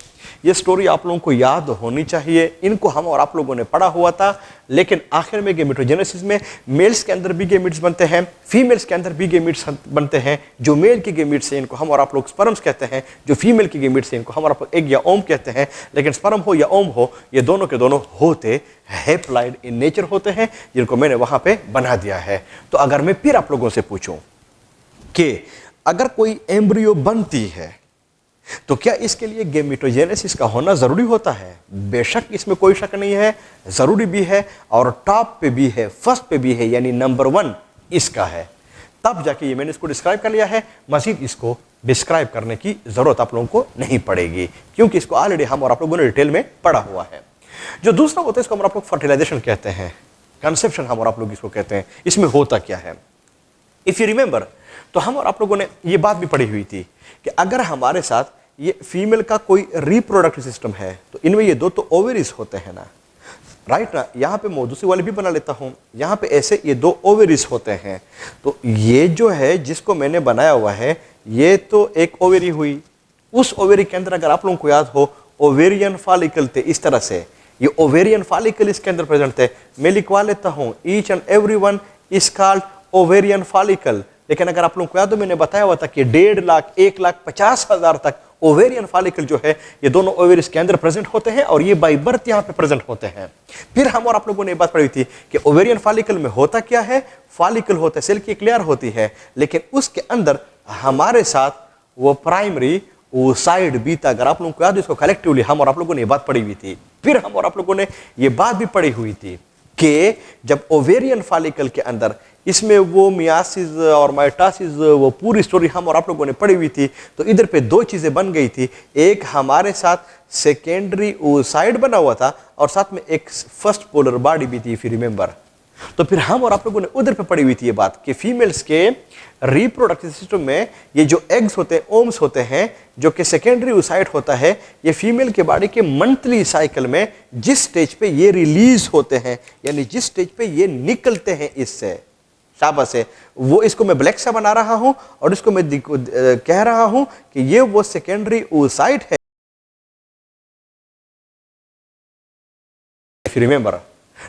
ये स्टोरी आप लोगों को याद होनी चाहिए। इनको हम और आप लोगों ने पढ़ा हुआ था, लेकिन आखिर में गैमेटोजेनेसिस में मेल्स के अंदर भी गैमीट्स बनते हैं, फीमेल्स के अंदर भी गैमीट्स बनते हैं। जो मेल की गैमीट्स हैं इनको हम और आप लोग स्पर्म्स कहते हैं, जो फीमेल की गैमीट्स हैं इनको हम और आप लोग एग या ओम कहते हैं। लेकिन स्पर्म हो या ओम हो, ये दोनों के दोनों होते हेप्लाइड इन नेचर होते हैं, जिनको मैंने वहां पे बना दिया है। तो अगर मैं फिर आप लोगों से पूछूं कि अगर कोई एम्ब्रियो बनती है तो क्या इसके लिए गैमेटोजेनेसिस का होना जरूरी होता है? बेशक इसमें कोई शक नहीं है, जरूरी भी है, और टॉप पे भी है, फर्स्ट पे भी है, यानी नंबर 1 इसका है। तब जाके ये मैंने इसको डिस्क्राइब कर लिया है, मजीद इसको डिस्क्राइब करने की जरूरत आप लोगों को नहीं पड़ेगी, क्योंकि इसको ऑलरेडी हम और आप लोगों ने डिटेल में पढ़ा हुआ है। जो दूसरा होता है इसको हम आप लोग फर्टिलाइजेशन कहते हैं, कंसेप्शन हम और आप लोग इसको कहते हैं। इसमें होता क्या है, इफ यू रिमेंबर, तो हम और आप लोगों ने ये बात भी पढ़ी हुई थी कि अगर हमारे साथ ये फीमेल का कोई रिप्रोडक्टिव सिस्टम है तो इनमें ये 2 तो ओवेरीज होते हैं ना, राइट ना। यहाँ पे मैं दूसरी वाली भी बना लेता हूँ, यहाँ पे ऐसे ये 2 ओवेरीज होते हैं। तो ये जो है जिसको मैंने बनाया हुआ है, ये तो एक ओवेरी हुई। उस ओवेरी के अंदर अगर आप लोगों को याद हो ओवेरियन फॉलिकल थे, इस तरह से ये ओवेरियन फॉलिकल इसके अंदर प्रेजेंट थे। मैं लिखवा लेता हूँ each and every one is called ovarian follicle. लेकिन अगर आप लोगों को याद हो मैंने बताया हुआ था कि 1.5 लाख 1,50,000 तक ओवेरियन फॉलिकल जो है ये दोनों ओवेरीज के अंदर प्रेजेंट होते हैं, और ये बाय बर्थ यहाँ पे प्रेजेंट होते हैं। फिर हम और आप लोगों ने बात पढ़ी थी कि ओवेरियन फॉलिकल में होता क्या है, फॉलिकल होता है, सेल की एक लेयर होती है, लेकिन उसके अंदर हमारे साथ वो प्राइमरी ओसाइड भी था। अगर आप लोगों को याद हो इसको कलेक्टिवली हम और आप लोगों ने ये बात पढ़ी हुई थी। फिर हम और आप लोगों ने ये बात भी पढ़ी हुई थी कि जब ओवेरियन फॉलिकल के अंदर इसमें वो मियासिस और माइटोसिस, वो पूरी स्टोरी हम और आप लोगों ने पढ़ी हुई थी। तो इधर पे 2 चीजें बन गई थी, एक हमारे साथ सेकेंडरी ओसाइड बना हुआ था, और साथ में एक फर्स्ट पोलर बॉडी भी थी, इफ यू रिमेंबर। तो फिर हम और आप लोगों ने उधर पे पढ़ी हुई थी ये बात कि फीमेल्स के रिप्रोडक्टिव सिस्टम में ये जो एग्स होते हैं, ओम्स होते हैं, जो कि सेकेंडरी ओसाइट होता है, ये फीमेल के बॉडी के मंथली साइकिल में जिस स्टेज पे ये रिलीज होते हैं, यानी जिस स्टेज पे ये निकलते हैं इससे, शाबाश है, वो इसको मैं ब्लैक सा बना रहा हूं और इसको मैं कह रहा हूं कि ये वो सेकेंडरी ओसाइट है, इफ यू रिमेंबर।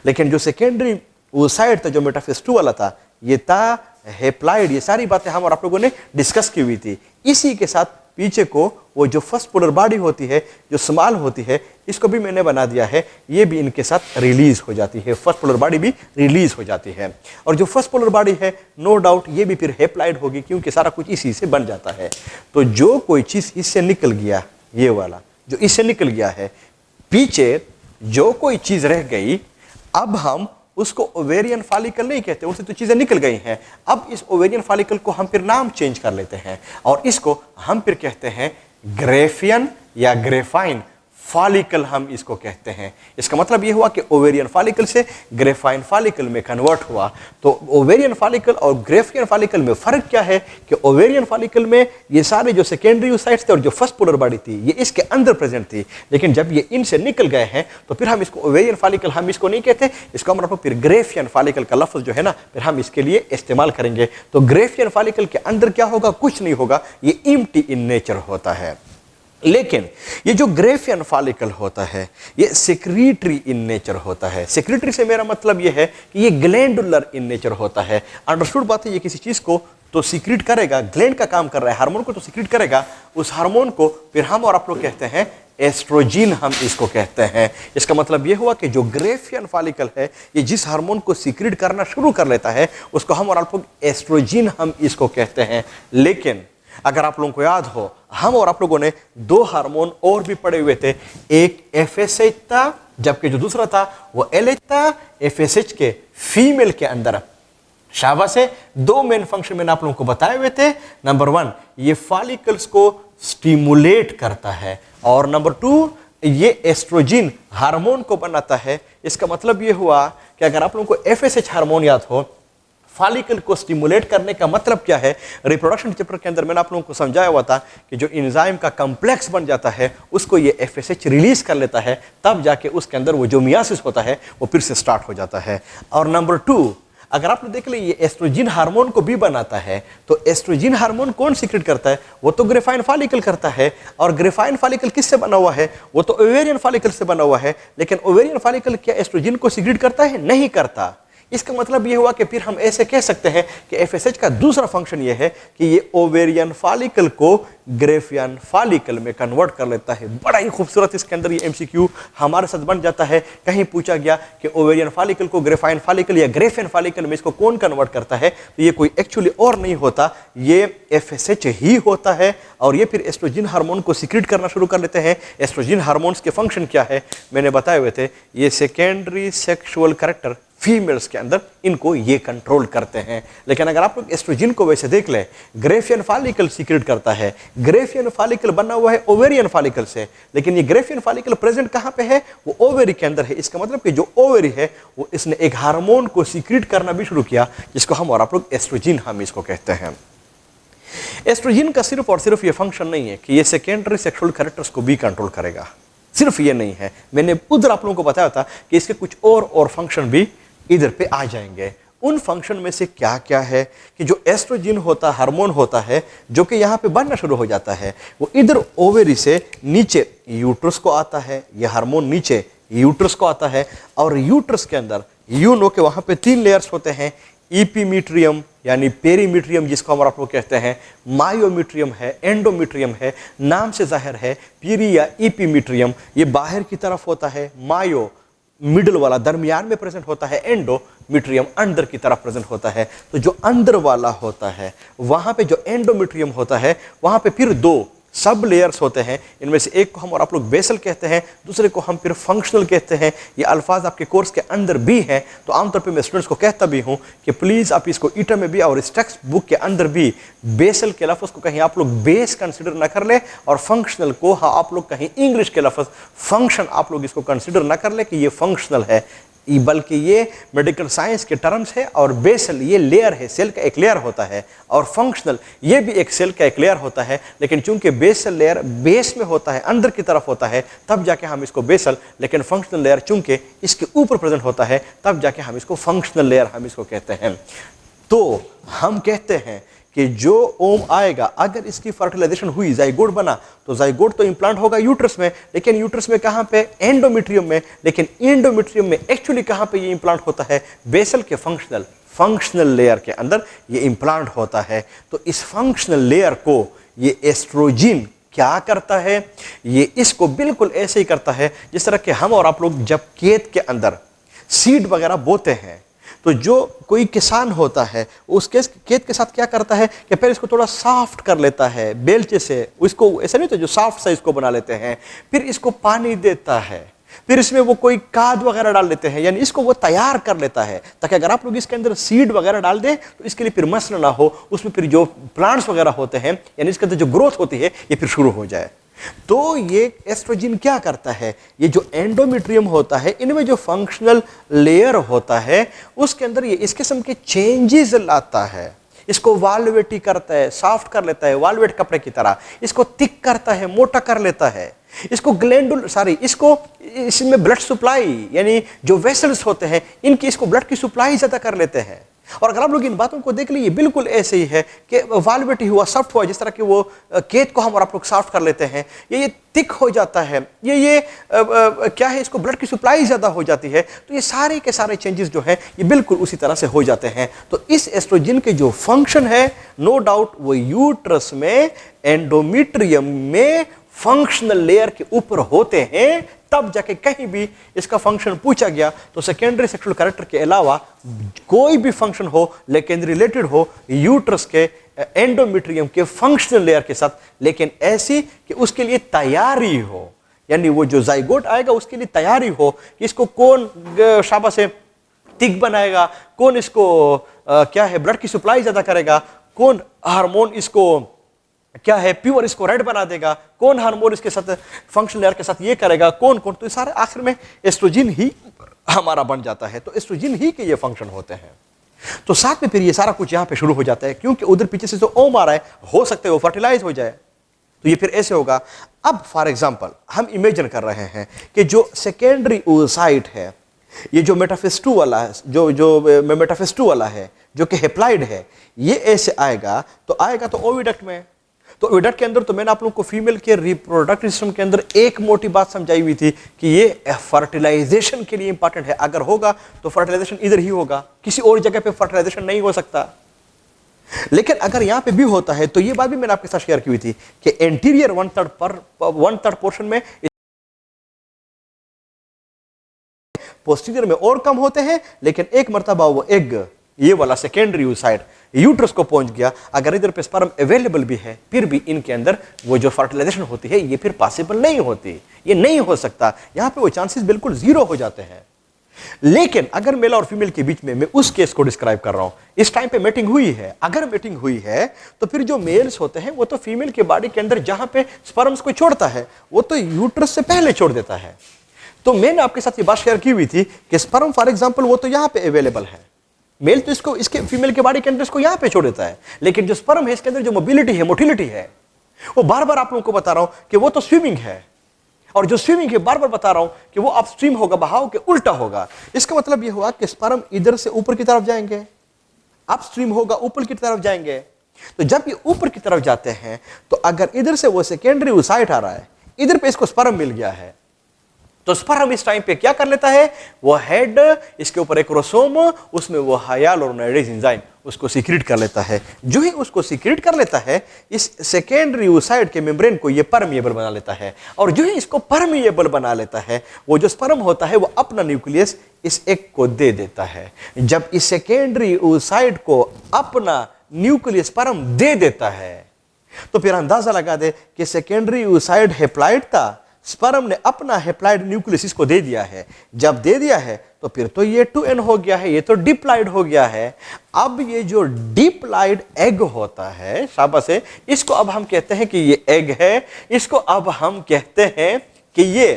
लेकिन जो सेकेंडरी ओसाइट था, जो मेटाफेज 2 वाला था, ये था हेप्लाइड। ये सारी बातें हम और आप लोगों ने डिस्कस की हुई थी। इसी के साथ पीछे को वो जो फर्स्ट पोलर बॉडी होती है, जो स्मॉल होती है, इसको भी मैंने बना दिया है, ये भी इनके साथ रिलीज हो जाती है, फर्स्ट पोलर बॉडी भी रिलीज हो जाती है। और जो फर्स्ट पोलर बॉडी है, नो डाउट ये भी फिर हेप्लाइड होगी, क्योंकि सारा कुछ इसी से बन जाता है। तो जो कोई चीज इससे निकल गया, ये वाला जो इससे निकल गया है, पीछे जो कोई चीज रह गई, अब हम उसको ओवेरियन फॉलिकल नहीं कहते, उससे तो चीजें निकल गई हैं। अब इस ओवेरियन फॉलिकल को हम फिर नाम चेंज कर लेते हैं, और इसको हम फिर कहते हैं ग्रेफियन या ग्रेफाइन फॉलिकल, हम इसको कहते हैं। इसका मतलब ये हुआ कि ओवेरियन फॉलिकल से ग्रेफाइन फॉलिकल में कन्वर्ट हुआ। तो ओवेरियन फॉलिकल और ग्रेफियन फॉलिकल में फर्क क्या है कि ओवेरियन फॉलिकल में ये सारे जो सेकेंडरी ओसाइट्स थे और जो फर्स्ट पोलर बॉडी थी, ये इसके अंदर प्रेजेंट थी, लेकिन जब ये इनसे निकल गए हैं तो फिर हम इसको ओवेरियन फॉलिकल हम इसको नहीं कहते, इसको हम फिर ग्रेफियन फॉलिकल का लफ्ज जो है ना, फिर हम इसके लिए इस्तेमाल करेंगे। तो ग्रेफियन फॉलिकल के अंदर क्या होगा, कुछ नहीं होगा, ये एम्प्टी इन नेचर होता है। लेकिन ये जो ग्रेफियन फॉलिकल होता है, ये सेक्रेटरी इन नेचर होता है। सेक्रेटरी से मेरा मतलब ये है कि ये ग्लैंडुलर इन नेचर होता है। अंडरस्टूड बात है, ये किसी चीज को तो सीक्रेट करेगा, ग्लैंड का काम कर रहा है, हार्मोन को तो सीक्रेट करेगा, उस हार्मोन को फिर हम और आप लोग कहते हैं एस्ट्रोजीन, हम इसको कहते हैं। इसका मतलब ये हुआ कि जो ग्रेफियन फॉलिकल है, ये जिस हार्मोन को सीक्रेट करना शुरू कर लेता है, उसको हम और आप लोग एस्ट्रोजीन हम इसको कहते हैं। लेकिन अगर आप लोगों को याद हो, हम और आप लोगों ने दो हार्मोन और भी पढ़े हुए थे, एक FSH था जबकि जो दूसरा था वो LH था। FSH के फीमेल के अंदर शाबाश है, दो मेन फंक्शन मैंने आप लोगों को बताए हुए थे। नंबर 1 ये फॉलिकल्स को स्टिमुलेट करता है और नंबर 2 ये एस्ट्रोजन हार्मोन को बनाता है। इसका मतलब ये हुआ कि अगर आप लोगों को FSH हार्मोन याद हो, फॉलिकल को स्टिमुलेट करने का मतलब क्या है, रिप्रोडक्शन चैप्टर के अंदर मैंने आप लोगों को समझाया हुआ था कि जो एंजाइम का कॉम्प्लेक्स बन जाता है उसको ये FSH रिलीज कर लेता है, तब जाके उसके अंदर वो जो मियासिस होता है वो फिर से स्टार्ट हो जाता है। और नंबर 2 अगर आपने देख लिया ये एस्ट्रोजन हार्मोन को भी बनाता है, तो एस्ट्रोजन हार्मोन कौन सीक्रेट करता है, वो तो ग्रेफाइन फॉलिकल करता है। और ग्रेफाइन फॉलिकल किससे बना हुआ है, वो तो ओवेरियन फॉलिकल से बना हुआ है। लेकिन ओवेरियन फॉलिकल क्या एस्ट्रोजन को सीक्रेट करता है, नहीं करता। इसका मतलब यह हुआ कि फिर हम ऐसे कह सकते हैं कि FSH का दूसरा फंक्शन यह है कि ये ओवेरियन फॉलिकल को ग्रेफियन फॉलिकल में कन्वर्ट कर लेता है। बड़ा ही खूबसूरत इसके अंदर ये MCQ हमारे साथ बन जाता है। कहीं पूछा गया कि ओवेरियन फॉलिकल को ग्रेफाइन फॉलिकल या ग्रेफियन फॉलिकल में इसको कौन कन्वर्ट करता है, तो ये कोई एक्चुअली और नहीं होता, ये FSH ही होता है। और ये फिर एस्ट्रोजन हार्मोन को सीक्रेट करना शुरू कर लेते हैं। एस्ट्रोजन हार्मोन्स के फंक्शन क्या है मैंने बताए हुए थे, ये सेकेंडरी सेक्सुअल कैरेक्टर फीमेल्स के अंदर इनको ये कंट्रोल करते हैं। लेकिन अगर आप लोग एस्ट्रोजन को वैसे देख लें, ग्रेफियन फॉलिकल सीक्रेट करता है। ग्रेफियन फॉलिकल बना हुआ है ओवेरियन फॉलिकल से, लेकिन ये ग्रेफियन फॉलिकल प्रेजेंट कहां पे है, वो ओवेरी के अंदर है। इसका मतलब कि जो ओवेरी है वो इसने एक हार्मोन को सीक्रेट करना भी शुरू किया, जिसको हम और आप लोग एस्ट्रोजन हम इसको कहते हैं। एस्ट्रोजन का सिर्फ और सिर्फ ये फंक्शन नहीं है कि ये सेकेंडरी सेक्सुअल कैरेक्टर्स को भी कंट्रोल करेगा, सिर्फ ये नहीं है। मैंने उधर आप लोगों को बताया था कि इसके कुछ और फंक्शन भी इधर पे आ जाएंगे। उन फंक्शन में से क्या क्या है कि जो एस्ट्रोजन होता हार्मोन होता है जो कि यहाँ पे बनना शुरू हो जाता है, वो इधर ओवेरी से नीचे यूट्रस को आता है। ये हार्मोन नीचे यूट्रस को आता है और यूट्रस के अंदर यू नो के वहाँ पे 3 लेयर्स होते हैं, इपीमीट्रियम यानी पेरीमीट्रियम जिसको हम आप लोग कहते हैं, मायोमीट्रियम है, एंडोमीट्रियम है। नाम से जाहिर है पीरी या इपीमीट्रियम ये बाहर की तरफ होता है, मायो मिडल वाला दरमियान में प्रेजेंट होता है, एंडोमीट्रियम अंदर की तरफ प्रेजेंट होता है। तो जो अंदर वाला होता है वहां पे जो एंडोमीट्रियम होता है वहां पे फिर 2 सब लेयर्स होते हैं। इनमें से एक को हम और आप लोग बेसल कहते हैं, दूसरे को हम फिर फंक्शनल कहते हैं। ये अल्फाज आपके कोर्स के अंदर भी हैं, तो आमतौर पे मैं स्टूडेंट्स को कहता भी हूं कि प्लीज़ आप इसको ईटर में भी और इस टेक्स्ट बुक के अंदर भी बेसल के लफ्ज़ को कहीं आप लोग बेस कंसिडर ना कर ले और फंक्शनल को आप लोग कहीं इंग्लिश के लफ्ज़ फंक्शन आप लोग इसको कंसिडर ना कर ले कि ये फंक्शनल है, बल्कि ये मेडिकल साइंस के टर्म्स है। और बेसल ये लेयर है, सेल का एक लेयर होता है, और फंक्शनल ये भी एक सेल का एक लेयर होता है। लेकिन चूंकि बेसल लेयर बेस में होता है, अंदर की तरफ होता है, तब जाके हम इसको बेसल, लेकिन फंक्शनल लेयर चूंकि इसके ऊपर प्रेजेंट होता है तब जाके हम इसको फंक्शनल लेयर हम इसको कहते हैं। तो हम कहते हैं कि जो ओम आएगा, अगर इसकी फर्टिलाइजेशन हुई, जाइगोट बना, तो जाइगोट तो इंप्लांट होगा यूट्रस में, लेकिन यूट्रस में कहां पे, एंडोमेट्रियम में। लेकिन एंडोमेट्रियम में एक्चुअली कहां पे ये इंप्लांट होता है, बेसल के फंक्शनल लेयर के अंदर ये इंप्लांट होता है। तो इस फंक्शनल लेयर को ये एस्ट्रोजन क्या करता है, ये इसको बिल्कुल ऐसे ही करता है जिस तरह के हम और आप लोग जब खेत के अंदर सीड वगैरह बोते हैं, तो जो कोई किसान होता है उसके खेत के साथ क्या करता है कि पहले इसको थोड़ा सॉफ्ट कर लेता है बेलचे से, उसको ऐसा नहीं तो जो सॉफ्ट सा इसको बना लेते हैं, फिर इसको पानी देता है, फिर इसमें वो कोई खाद वगैरह डाल देते हैं, यानी इसको वो तैयार कर लेता है ताकि अगर आप लोग इसके अंदर सीड वगैरह डाल दें तो इसके लिए फिर मसला ना हो, उसमें फिर जो प्लांट्स वगैरह होते हैं यानी इसके अंदर जो ग्रोथ होती है ये फिर शुरू हो जाए। तो ये एस्ट्रोजन क्या करता है, ये जो एंडोमेट्रियम होता है इनमें जो फंक्शनल लेयर होता है उसके अंदर ये इस किस्म के चेंजेस लाता है, इसको वाल्वेटी करता है, सॉफ्ट कर लेता है वाल्वेट कपड़े की तरह, इसको थिक करता है, मोटा कर लेता है, इसको इसमें ब्लड सप्लाई यानी जो वेसल्स होते हैं इनकी इसको ब्लड की सप्लाई ज्यादा कर लेते हैं। और अगर आप लोग इन बातों को देख लीजिए बिल्कुल ऐसे ही है कि वाल्वेटी हुआ, सॉफ्ट हुआ, जिस तरह कि वो खेत को हम और आप लोग सॉफ्ट कर लेते हैं, ये थिक हो जाता है, ये क्या है, इसको ब्लड की सप्लाई ज़्यादा हो जाती है। तो ये सारे के सारे चेंजेस जो है ये बिल्कुल उसी तरह से हो जाते हैं। तो इस एस्ट्रोजन के जो फंक्शन है नो डाउट वो यूट्रस में एंडोमेट्रियम में फंक्शनल लेयर के ऊपर होते हैं, तब जाके कहीं भी इसका फंक्शन पूछा गया तो सेकेंडरी सेक्सुअल कैरेक्टर के अलावा कोई भी फंक्शन हो लेकिन रिलेटेड हो यूट्रस के एंडोमेट्रियम के फंक्शनल लेयर के साथ, लेकिन ऐसी कि उसके लिए तैयारी हो, यानी वो जो जाइगोट आएगा उसके लिए तैयारी हो कि इसको कौन शाबाश से थिक बनाएगा, कौन इसको क्या है ब्लड की सप्लाई ज्यादा करेगा, कौन हार्मोन इसको क्या है प्योर इसको रेड बना देगा, कौन हार्मोन इसके साथ फंक्शनल लेयर के साथ ये करेगा, कौन कौन, तो ये सारे आखिर में एस्ट्रोजन ही हमारा बन जाता है। तो एस्ट्रोजन ही के ये फंक्शन होते हैं। तो साथ में फिर ये सारा कुछ यहां पे शुरू हो जाता है, क्योंकि उधर पीछे से जो ओम आ रहा है हो सकता है वो फर्टिलाइज हो जाए। तो ये फिर ऐसे होगा। अब फॉर एग्जांपल हम इमेजिन कर रहे हैं कि जो सेकेंडरी oocyte है, ये जो मेटाफेज 2 वाला है, जो मेटाफेज 2 वाला है जो कि हेप्लाइड है, ये ऐसे आएगा तो ओविडक्ट में। तो ओविडक्ट के अंदर तो मैंने आप लोगों को फीमेल के रिप्रोडक्टिव सिस्टम के अंदर एक मोटी बात समझाई हुई थी कि ये फर्टिलाइजेशन के लिए इंपॉर्टेंट है। अगर होगा तो फर्टिलाइजेशन इधर ही होगा, किसी और जगह पे फर्टिलाइजेशन नहीं हो सकता। लेकिन अगर यहां पे भी होता है तो ये बात भी मैंने आपके साथ शेयर की हुई थी कि एंटीरियर 1/3 पोर्शन में, पोस्टीरियर में और कम होते हैं, लेकिन एक मर्तबा वो एग ये वाला सेकेंडरी oocyte यूट्रस को पहुंच गया, अगर इधर पे स्पर्म अवेलेबल भी है, फिर भी इनके अंदर वो जो फर्टिलाइजेशन होती है ये फिर पॉसिबल नहीं होती, ये नहीं हो सकता। यहां पे वो चांसेस बिल्कुल जीरो हो जाते हैं। लेकिन अगर मेल और फीमेल के बीच में, मैं उस केस को डिस्क्राइब कर रहा हूं, इस टाइम पे मीटिंग हुई है, अगर मीटिंग हुई है तो फिर जो मेल्स होते हैं वो तो फीमेल के बॉडी के अंदर जहां पे स्पर्म्स को छोड़ता है वो तो यूट्रस से पहले छोड़ देता है। तो मैंने आपके साथ ये बात शेयर की हुई थी कि स्पर्म फॉर एग्जांपल वो तो यहां पे अवेलेबल है, मेल तो इसको इसके फीमेल के बॉडी के अंदर इसको यहां पे छोड़ देता है, लेकिन जो स्पर्म है इसके अंदर जो मोबिलिटी है, मोटिलिटी है, वो बार बार आप लोगों को बता रहा हूं कि वो तो स्विमिंग है, और जो स्विमिंग है बार बार बता रहा हूं कि वो अपस्ट्रीम होगा, बहाव के उल्टा होगा। इसका मतलब ये हुआ कि स्पर्म इधर से ऊपर की तरफ जाएंगे, अपस्ट्रीम होगा, ऊपर की तरफ जाएंगे। तो जब ये ऊपर की तरफ जाते हैं तो अगर इधर से वो सेकेंडरी oocyte आ रहा है, इधर पे इसको स्पर्म मिल गया है, तो स्पर्म इस टाइम पे क्या कर लेता है, वो हेड इसके ऊपर एक क्रोमोसोम, उसमें वो हायालुरोनिडेज एंजाइम उसको सीक्रेट कर लेता है। जो ही उसको सीक्रेट कर लेता है, इस सेकेंडरी oocyte के मेम्ब्रेन को ये परमिएबल बना लेता है, और जो ही इसको परमिएबल बना लेता है, वो जो स्पर्म होता है वो अपना न्यूक्लियस इस एग को दे देता है। जब इस सेकेंडरी oocyte को अपना न्यूक्लियस स्पर्म दे देता है, तो फिर अंदाजा लगा दे कि सेकेंडरी oocyte हेप्लाइड था, स्पर्म ने अपना हेप्लाइड न्यूक्लियस इसको दे दिया है। जब दे दिया है तो फिर तो ये 2n हो गया है, ये तो डिप्लॉइड हो गया है। अब ये जो डिप्लॉइड एग होता है, शाबाश है, इसको अब हम कहते हैं कि ये एग है, इसको अब हम कहते हैं कि ये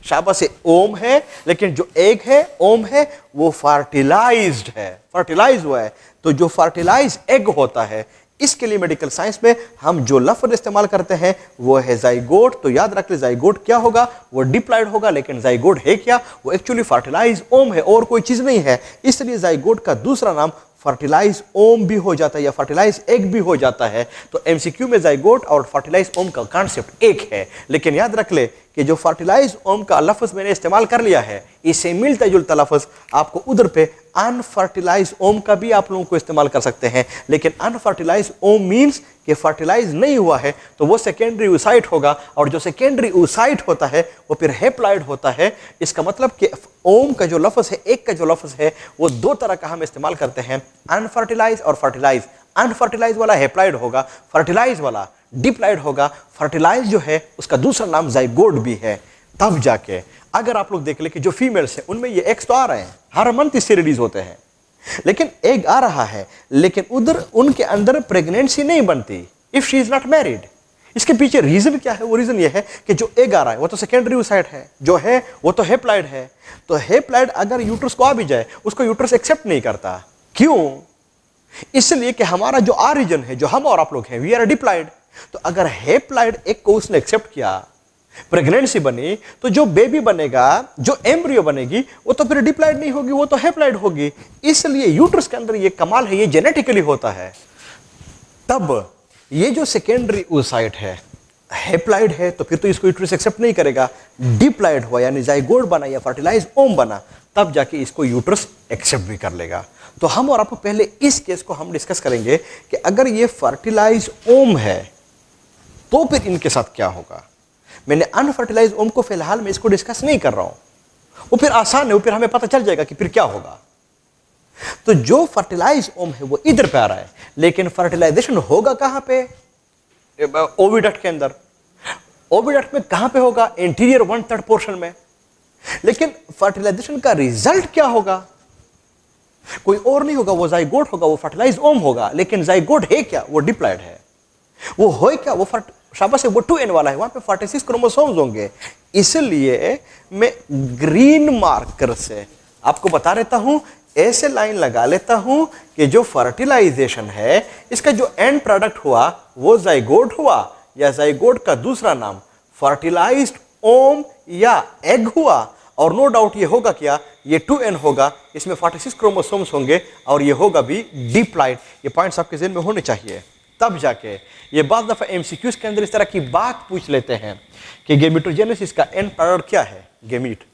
शाबाश है ओम है, लेकिन जो एग है ओम है वो फर्टिलाइज्ड है, फर्टिलाइज हुआ है। तो जो फर्टिलाइज एग होता है, इसके लिए मेडिकल साइंस में हम जो लफ्ज इस्तेमाल करते हैं वो है जाइगोट। तो याद रख ले, जाइगोट क्या होगा, वो डिप्लॉइड होगा, लेकिन जाइगोट है क्या, वो एक्चुअली फर्टिलाइज ओम है और कोई चीज नहीं है। इसलिए जाइगोट का दूसरा नाम फर्टिलाइज ओम भी हो जाता है या फर्टिलाइज एग भी हो जाता है। तो एमसीक्यू में जाइगोट और फर्टिलाइज ओम का कॉन्सेप्ट एक है, लेकिन याद रख ले कि जो फर्टिलाइज ओम का लफ्ज मैंने इस्तेमाल कर लिया है, इससे मिलता जुलता लफ्ज आपको उधर पे अनफर्टिलाइज ओम का भी आप लोगों को इस्तेमाल कर सकते हैं। लेकिन अनफर्टिलाइज ओम मीन्स कि फर्टिलाइज नहीं हुआ है, तो वो सेकेंडरी oocyte होगा, और जो सेकेंडरी oocyte होता है वो फिर हेप्लॉइड होता है। इसका मतलब कि ओम का जो लफ्ज है, एक का जो लफ्ज है, वो दो तरह का हम इस्तेमाल करते हैं, अनफर्टिलाइज और फर्टिलाइज। अनफर्टिलाइज वाला हेप्लॉइड होगा, फर्टिलाइज वाला डिप्लॉइड होगा। फर्टिलाइज जो है उसका दूसरा नाम जाइगोट भी है। तब जाके अगर आप लोग देख ले कि जो फीमेल्स हैं उनमें ये एग्स तो आ रहे हैं, हर मंथ इससे रिलीज होते हैं, लेकिन एग आ रहा है, लेकिन उधर उनके अंदर प्रेगनेंसी नहीं बनती if she is not married. इसके पीछे रीजन क्या है, वो रीजन ये है कि जो एग आ रहा है वो तो सेकेंडरी oocyte है, जो है वो तो हेप्लॉइड है। तो हेप्लॉइड अगर यूट्रस को आ भी जाए, उसको यूट्रस एक्सेप्ट नहीं करता। क्यों? इसलिए कि हमारा जो ऑरिजिन है, जो हम और आप लोग हैं, वी आर डिप्लॉइड। तो अगर हेप्लॉइड एग को उसने एक्सेप्ट किया, प्रेगनेंसी बनी, तो जो बेबी बनेगा, जो एम्ब्रियो बनेगी, वो तो फिर डिप्लॉइड नहीं होगी, वो तो हेप्लॉइड होगी। इसलिए यूट्रस के अंदर ये कमाल है, ये जेनेटिकली होता है। तब ये जो सेकेंडरी oocyte है, हेप्लॉइड है, तो फिर तो इसको यूट्रस एक्सेप्ट नहीं करेगा। डिप्लॉइड हुआ यानी जाइगोट बना या फर्टिलाइज ओम बना, तब जाके इसको यूट्रस एक्सेप्ट भी कर लेगा। तो हम और आपको पहले इस केस को हम डिस्कस करेंगे कि अगर ये फर्टिलाइज ओम है तो फिर इनके साथ क्या होगा। मैंने अनफर्टिलाइज ओम को फिलहाल मैं इसको डिस्कस नहीं कर रहा हूं, वो फिर आसान है, वो फिर हमें पता चल जाएगा कि फिर क्या होगा। तो जो फर्टिलाइज ओम है वो इधर पे आ रहा है, लेकिन फर्टिलाइजेशन होगा कहां पे? ओविडक्ट के अंदर। ओविडक्ट में कहां पे होगा? इंटीरियर 1/3 पोर्शन में। लेकिन फर्टिलाइजेशन का रिजल्ट क्या होगा? कोई और नहीं होगा, वो जाइगोट होगा, वो फर्टिलाइज ओम होगा। लेकिन जाइगोट है क्या? वो डिप्लॉयड है। वो हो क्या? वो शाबाश से वो 2n वाला है, वहां पे 46 क्रोमोसोम्स होंगे। इसलिए मैं ग्रीन मार्कर से आपको बता देता हूं, ऐसे लाइन लगा लेता हूं कि जो फर्टिलाइजेशन है इसका जो एंड प्रोडक्ट हुआ वो जाइगोट हुआ, या जाइगोट का दूसरा नाम फर्टिलाइज्ड ओम या एग हुआ। और नो डाउट ये होगा क्या? ये 2n होगा, इसमें 46 क्रोमोसोम्स होंगे और ये होगा भी डिप्लॉयड। ये पॉइंट्स आपके ज़हन में होने चाहिए। तब जाके ये बाद दफा एमसीक्यूज के अंदर इस तरह की बात पूछ लेते हैं कि गेमेटोजेनेसिस का एंड प्रोडक्ट क्या है? गेमीट।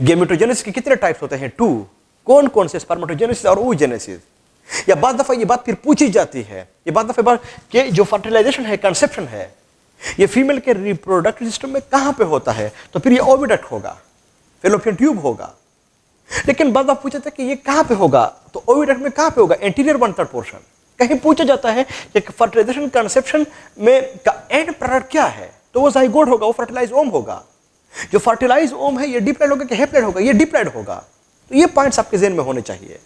गेमेटोजेनेसिस के कितने टाइप्स होते हैं? 2। कौन कौन से? स्पर्मेटोजेनेसिस और oogenesis। या बाद दफा ये बात फिर पूछी जाती है, ये बाद दफा बात कि जो फर्टिलाइजेशन है, कंसेप्शन है, ये फीमेल के रिप्रोडक्टिव सिस्टम में कहां पे होता है? तो फिर ये ओविडक्ट होगा, फैलोपियन ट्यूब होगा। लेकिन बाद दफा पूछा था कि ये कहां पे होगा? तो ओविडक्ट में कहां पे होगा? Interior 1/3 portion. कहीं पूछा जाता है कि फर्टिलाइजेशन कंसेप्शन में का एंड प्रोडक्ट क्या है? तो वो जाइगोट होगा, वो फर्टिलाइज ओम होगा। जो फर्टिलाइज ओम है ये डिप्लॉयड होगा कि हैप्लॉयड होगा? ये डिप्लॉयड होगा। तो ये पॉइंट्स आपके ज़हन में होने चाहिए।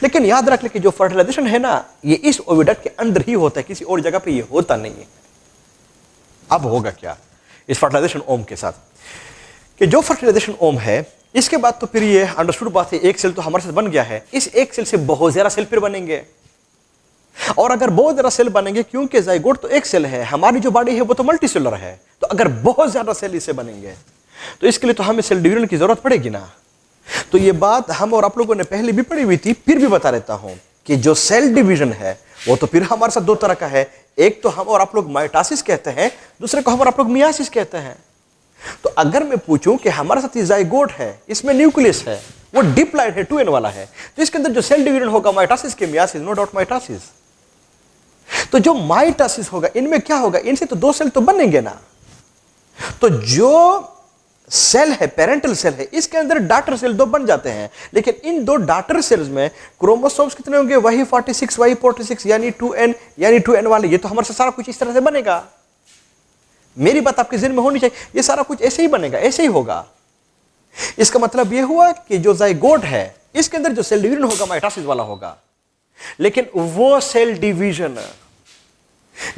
लेकिन याद रख ले कि जो फर्टिलाइजेशन है ना, ये इस ओविडक्ट के अंदर ही होता है, किसी और जगह पे ये होता नहीं है। अब होगा क्या इस फर्टिलाइजेशन ओम के साथ? कि जो फर्टिलाइजेशन ओम है, इसके बाद तो फिर ये अंडरस्टूड बात है, एक सेल तो हमारे साथ बन गया है, इस एक सेल से बहुत ज्यादा सेल फिर बनेंगे। और अगर बहुत ज्यादा सेल बनेंगे, क्योंकि जाइगोट तो एक सेल है, हमारी जो बॉडी है वो तो मल्टी सेलुलर है, तो अगर बहुत ज्यादा सेल इससे बनेंगे तो इसके लिए तो हमें सेल डिवीजन की जरूरत पड़ेगी ना। तो ये बात हम और आप लोगों ने पहले भी पढ़ी हुई थी, फिर भी बता देता हूं कि जो सेल डिवीजन है वो तो फिर हमारे साथ दो तरह का है। एक तो हम और आप लोग माइटोसिस कहते हैं, दूसरे को हम और आप लोग मियासिस कहते हैं। तो अगर मैं पूछूं कि हमारे साथ ये जाइगोट है, इसमें न्यूक्लियस है, वो डिप्लॉयड है, 2n वाला है, तो इसके अंदर जो सेल डिवीजन होगा माइटोसिस के मियासिस, नो डाउट माइटोसिस। तो जो माइटोसिस होगा इनमें क्या होगा? इनसे तो दो सेल तो बनेंगे ना। तो जो सेल है, पेरेंटल सेल है, इसके अंदर डॉटर सेल दो बन जाते हैं, लेकिन इन दो डॉटर सेल्स में क्रोमोसोम्स कितने होंगे? वही 46, वही 46, यानी 2n वाले। ये तो हमारे साथ सारा कुछ इस तरह से बनेगा। मेरी बात आपके ज़हन में होनी चाहिए, ये सारा कुछ ऐसे ही बनेगा, ऐसे ही होगा। इसका मतलब ये हुआ कि जो जाइगोट है इसके अंदर जो सेल डिवीजन होगा माइटोसिस वाला होगा, लेकिन वो सेल डिवीजन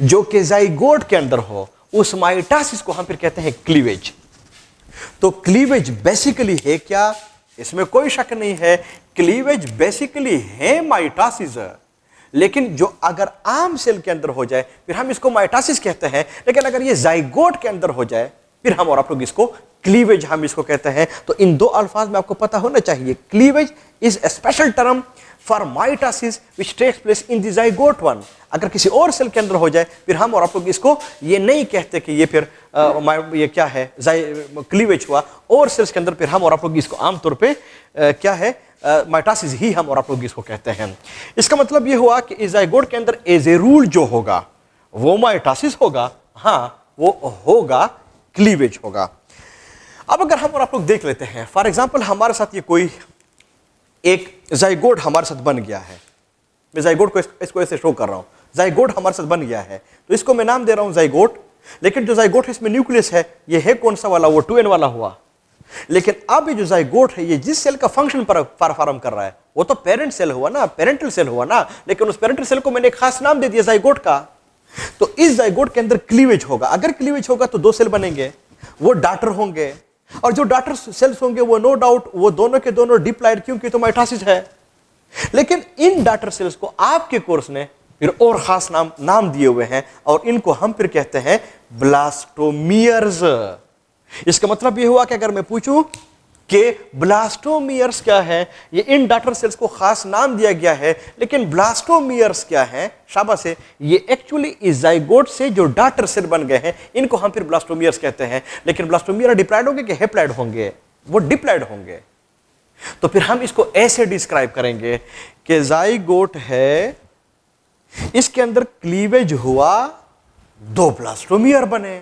जो कि जाइगोट के अंदर हो, उस माइटोसिस को हम फिर कहते हैं क्लीवेज। तो क्लीवेज बेसिकली है क्या? इसमें कोई शक नहीं है, क्लीवेज बेसिकली है माइटोसिस। लेकिन जो अगर आम सेल के अंदर हो जाए फिर हम इसको माइटोसिस कहते हैं, लेकिन अगर ये जाइगोट के अंदर हो जाए फिर हम और आप लोग इसको क्लीवेज हम इसको कहते हैं। तो इन दो अल्फाज में आपको पता होना चाहिए, cleavage is a special term for mitosis which takes place in the zygote one. अगर किसी और सेल के अंदर हो जाए फिर हम और आप लोग इसको ये नहीं कहते कि ये फिर ये क्या है, क्लीवेज हुआ। और सेल्स के अंदर फिर हम और आप लोग इसको आमतौर पे क्या है, माइटोसिस ही हम और आप लोग इसको कहते हैं। इसका मतलब ये हुआ कि इस जाइगोट के अंदर एज ए रूल जो होगा वो माइटोसिस होगा, हाँ वो होगा क्लीवेज होगा। अब अगर हम और आप लोग देख लेते हैं, फॉर एग्जांपल हमारे साथ ये कोई एक जाइगोट हमारे साथ बन गया है, मैं जाइगोट को इसको ऐसे शो कर रहा हूं, जाइगोट हमारे साथ बन गया है, तो इसको मैं नाम दे रहा हूं जाइगोट। लेकिन जो जाइगोट है इसमें न्यूक्लियस है, ये है कौन सा वाला? वो 2n वाला हुआ। लेकिन अब ये जो जाइगोट है ये जिस सेल का फंक्शन परफॉर्म कर रहा है वो तो पेरेंट सेल हुआ ना, पेरेंटल सेल हुआ ना, लेकिन उस पेरेंटल सेल को मैंने एक खास नाम दे दिया जाइगोट का। तो इस जाइगोट के अंदर क्लीवेज होगा। अगर क्लीवेज होगा तो दो सेल बनेंगे, वो डॉटर होंगे, और जो डॉटर सेल्स होंगे वो नो डाउट वो दोनों के दोनों डिप्लॉयड, क्योंकि तो माइटोसिस है। लेकिन इन डॉटर सेल्स को आपके कोर्स ने फिर और खास नाम दिए हुए हैं, और इनको हम फिर कहते हैं ब्लास्टोमियर्स। इसका मतलब यह हुआ कि अगर मैं पूछूं कि ब्लास्टोमियर्स क्या है, ये इन डॉटर सेल्स को खास नाम दिया गया है, लेकिन ब्लास्टोमियर्स क्या है? शाबाश है, ये एक्चुअली इस जाइगोट से जो डॉटर सेल बन गए हैं इनको हम फिर ब्लास्टोमियर्स कहते हैं। लेकिन ब्लास्टोमियर डिप्लॉयड होंगे कि हैप्लॉयड होंगे? वो डिप्लॉयड होंगे। तो फिर हम इसको ऐसे डिस्क्राइब करेंगे कि जाइगोट है, इसके अंदर क्लीवेज हुआ, दो ब्लास्टोमियर बने।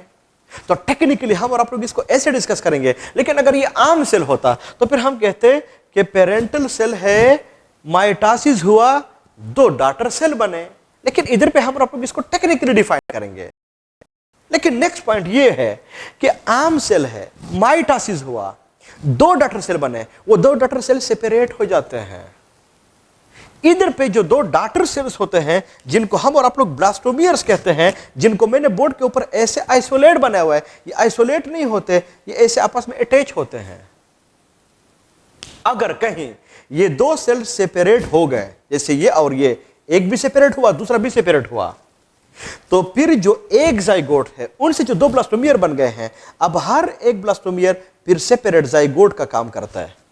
तो टेक्निकली हम और आप लोग इसको ऐसे डिस्कस करेंगे। लेकिन अगर ये आम सेल होता तो फिर हम कहते कि पेरेंटल सेल है, माइटोसिस हुआ, 2 डॉटर सेल बने। लेकिन इधर पे हम आप लोग इसको टेक्निकली डिफाइन करेंगे। लेकिन नेक्स्ट पॉइंट ये है कि आम सेल है, माइटोसिस हुआ, 2 डॉटर सेल बने, वो 2 डॉटर सेल सेपरेट हो जाते हैं। इधर पे जो 2 डॉटर सेल्स होते हैं, जिनको हम और आप लोग ब्लास्टोमियर्स कहते हैं, जिनको मैंने बोर्ड के ऊपर ऐसे आइसोलेट बनाया हुआ है, ये आइसोलेट नहीं होते, ये ऐसे आपस में अटैच होते हैं। अगर कहीं ये 2 सेल सेपरेट हो गए, जैसे ये और ये, एक भी सेपरेट हुआ, दूसरा भी सेपरेट हुआ, तो फिर जो एक जाइगोट है, उनसे जो 2 ब्लास्टोमियर बन गए हैं, अब हर एक ब्लास्टोमियर फिर सेपरेट जाइगोट का काम करता है।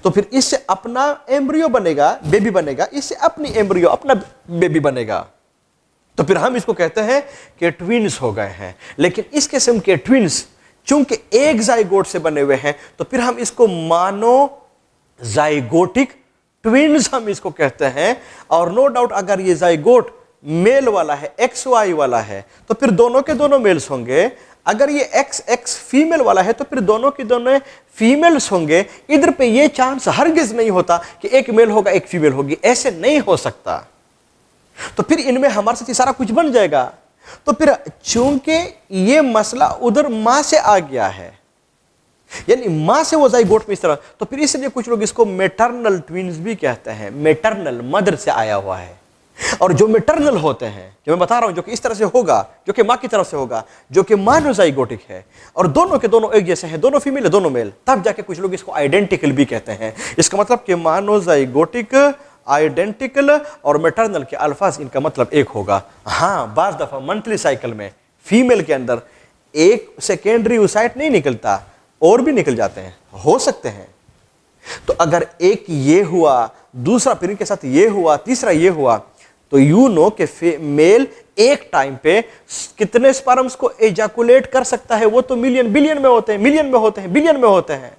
तो फिर इससे अपना एम्ब्रियो बनेगा, बेबी बनेगा, इससे अपनी एम्ब्रियो, अपना बेबी बनेगा। तो फिर हम इसको कहते हैं कि ट्विन्स हो गए हैं। लेकिन इस किस्म के ट्विन्स चूंकि एक जाइगोट से बने हुए हैं, तो फिर हम इसको मोनोजाइगोटिक ट्विन्स हम इसको कहते हैं। और नो डाउट अगर ये जाइगोट मेल वाला है, XY वाला है, तो फिर दोनों के दोनों मेल्स होंगे। अगर ये XX फीमेल वाला है, तो फिर दोनों के दोनों फीमेल्स होंगे। इधर पे ये चांस हरगिज नहीं होता कि एक मेल होगा एक फीमेल होगी, ऐसे नहीं हो सकता। तो फिर इनमें हमारे साथ सारा कुछ बन जाएगा। तो फिर चूंकि ये मसला उधर मां से आ गया है, यानी मां से वो जाइगोट में इस तरह, तो फिर इसलिए कुछ लोग इसको मैटरनल ट्विन्स भी कहते हैं। मैटरनल, मदर से आया हुआ है। और जो मैटरनल होते हैं, जो मैं बता रहा हूं, जो कि इस तरह से होगा, जो कि मां की तरफ से होगा, जो कि मोनोजाइगोटिक है, और दोनों के दोनों एक जैसे हैं, दोनों फीमेल है, दोनों मेल, तब जाके कुछ लोग इसको आइडेंटिकल भी कहते हैं। इसका मतलब कि मोनोजाइगोटिक, आइडेंटिकल और मैटरनल के अल्फाज इनका मतलब एक होगा। हाँ, बाज दफा मंथली साइकिल में फीमेल के अंदर एक सेकेंडरी ओसाइट नहीं निकलता, और भी निकल जाते हैं, हो सकते हैं। तो अगर एक ये हुआ, दूसरा फिर इनके साथ ये हुआ, तीसरा ये हुआ, तो यू नो कि मेल एक टाइम पे कितने स्पर्म्स को एजाकुलेट कर सकता है, वो तो मिलियन बिलियन में होते हैं, मिलियन में होते हैं, बिलियन में होते हैं।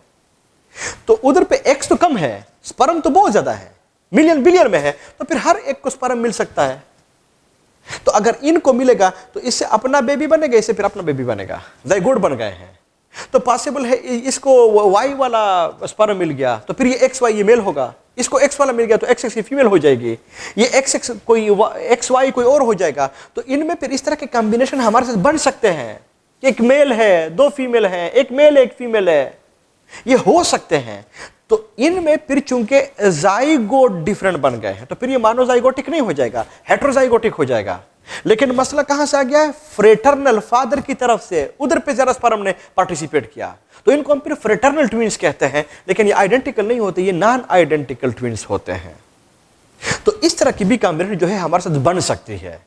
तो उधर पे एक्स तो कम है, स्पर्म तो बहुत ज्यादा है, मिलियन बिलियन में है, तो फिर हर एक को स्पर्म मिल सकता है। तो अगर इनको मिलेगा तो इससे अपना बेबी बनेगा, इससे फिर अपना बेबी बनेगा, जाइगोट बन गए हैं। तो पॉसिबल है इसको वाई वाला स्पर्म मिल गया, तो फिर ये XY ये मेल होगा, इसको X वाला मिल गया तो XX ये फीमेल हो जाएगी, ये XX कोई XY कोई और हो जाएगा। तो इनमें फिर इस तरह के कॉम्बिनेशन हमारे साथ बन सकते हैं। एक मेल है, 2 फीमेल है, एक मेल एक फीमेल है, ये हो सकते हैं। तो इनमें फिर चूंकि जाइगोट डिफरेंट बन गए हैं, तो फिर ये मोनोजाइगोटिक नहीं हो जाएगा, हेटेरोजाइगोटिक हो जाएगा। लेकिन मसला कहां से आ गया है? फ्रेटर्नल फादर की तरफ से, उधर पे जरा स्पर्म ने पार्टिसिपेट किया, तो इनको हम फिर फ्रेटर्नल ट्विन्स कहते हैं। लेकिन ये आइडेंटिकल नहीं होते, ये नॉन आइडेंटिकल ट्विन्स होते हैं। तो इस तरह की भी कॉम्बिनेशन जो है हमारे साथ बन सकती है।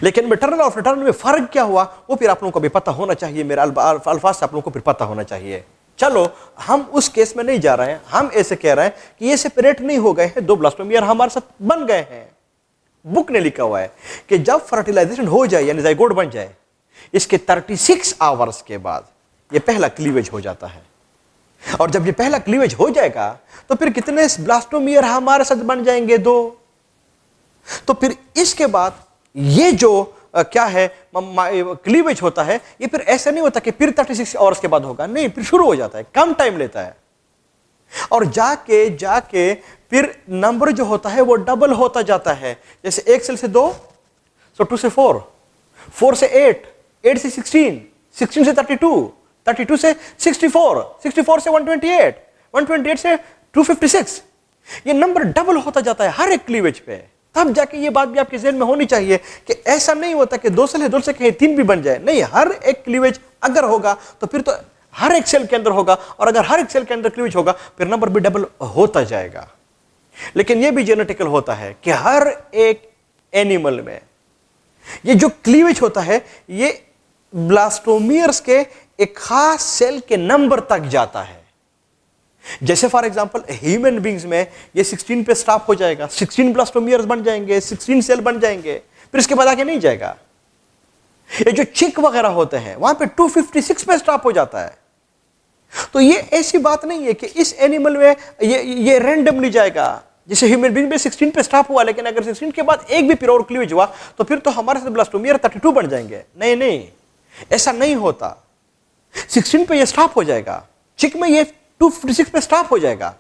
लेकिन मैटरनल और फ्रेटर्नल में फर्क क्या हुआ, वो फिर आप लोगों को भी पता होना चाहिए, मेरे अल्फाज से आप लोगों को फिर पता होना चाहिए। चलो, हम उस केस में नहीं जा रहे हैं, हम ऐसे कह रहे हैं कि ये सेपरेट नहीं हो गए हैं, 2 ब्लास्टोमियर हमारे साथ बन गए हैं। बुक ने लिखा हुआ है कि जब फर्टिलाइजेशन हो जाए, यानी जाइगोट बन जाए, इसके 36 आवर्स के बाद ये पहला क्लीवेज हो जाता है। और जब ये पहला क्लीवेज हो जाएगा, तो फिर कितने ब्लास्टोमियर हमारे साथ बन जाएंगे? 2। तो फिर इसके बाद ये जो क्या है क्लीवेज होता है, ये फिर ऐसा नहीं होता कि फिर 36 आवर्स के बाद होगा, नहीं, फिर शुरू हो जाता है, कम टाइम लेता है। और जाके फिर नंबर जो होता है वो डबल होता जाता है। जैसे 1 सेल से 2, सो 2 से 4, 4 से 8, 8 से 16, 16 से 32, 32 से 64, 64 से 128, 128 से 256। ये नंबर डबल होता जाता है हर एक क्लीवेज पे। तब जाके ये बात भी आपके ज़हन में होनी चाहिए कि ऐसा नहीं होता कि 2 सेल है, 2 से कहीं 3 भी बन जाए, नहीं, हर एक क्लीवेज अगर होगा तो फिर तो हर एक सेल के अंदर होगा, और अगर हर एक सेल के अंदर क्लीवेज होगा फिर नंबर भी डबल होता जाएगा। लेकिन यह भी जेनेटिकल होता है कि हर एक एनिमल में ये जो क्लीवेज होता है, ये ब्लास्टोमियर्स के एक खास सेल के नंबर तक जाता है। जैसे फॉर एग्जांपल ह्यूमन बींग्स में ये 16 पे स्टॉप हो जाएगा, 16 ब्लास्टोमियर्स बन जाएंगे, 16 सेल बन जाएंगे, फिर इसके बाद आगे नहीं जाएगा। ये जो चिक वगैरह होते हैं वहां पे 256 पे स्टॉप हो जाता है। तो ये ऐसी बात नहीं है कि इस एनिमल में ये रैंडमली जाएगा। जैसे ह्यूमन बीइंग में 16 पे स्टॉप हुआ, लेकिन अगर 16 के बाद एक भी फिर और क्लीवेज हुआ तो फिर तो हमारे साथ ब्लास्टोमियर 32 बन जाएंगे। नहीं, ऐसा नहीं होता। 16 पे ये स्टॉप हो जाएगा, चिक में ये 256 पे स्टॉप हो जाएगा,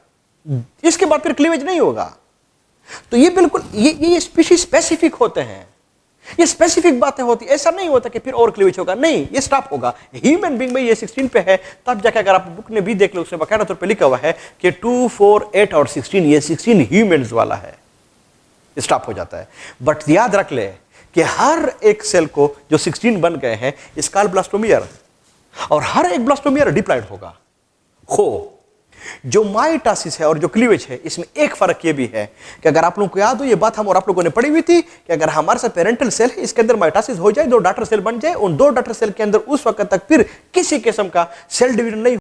इसके बाद फिर क्लीवेज नहीं होगा। तो ये बिल्कुल ये स्पीशीज स्पेसिफिक होते हैं, ये स्पेसिफिक बातें होती, ऐसा नहीं होता कि फिर और क्लीवेज होगा, नहीं, ये स्टॉप होगा। ह्यूमन बीइंग में ये 16 पे है, तब जाके अगर आप बुक ने भी देख लो उसमें बाकायदा तौर पे लिखा हुआ है कि 2, 4, 8 और 16, ये 16 ह्यूमंस वाला है, स्टॉप हो जाता है। बट याद रख ले कि हर एक सेल को जो 16 बन गए हैं इस कॉल्ड ब्लास्टोमियर, और हर एक ब्लास्टोमियर डिप्लॉयड होगा। जो माइटोसिस है और जो क्लीवेज है, इसमें एक फर्क ये भी है कि अगर आप लोगों को याद हो, ये बात हम और आप लोगों ने पढ़ी हुई थी कि अगर हमारे साथ पेरेंटल सेल है, इसके अंदर माइटोसिस हो जाए, 2 डॉटर सेल बन जाए, उन 2 डॉटर सेल के अंदर उस वक्त तक फिर किसी किस्म का सेल डिवीजन नहीं,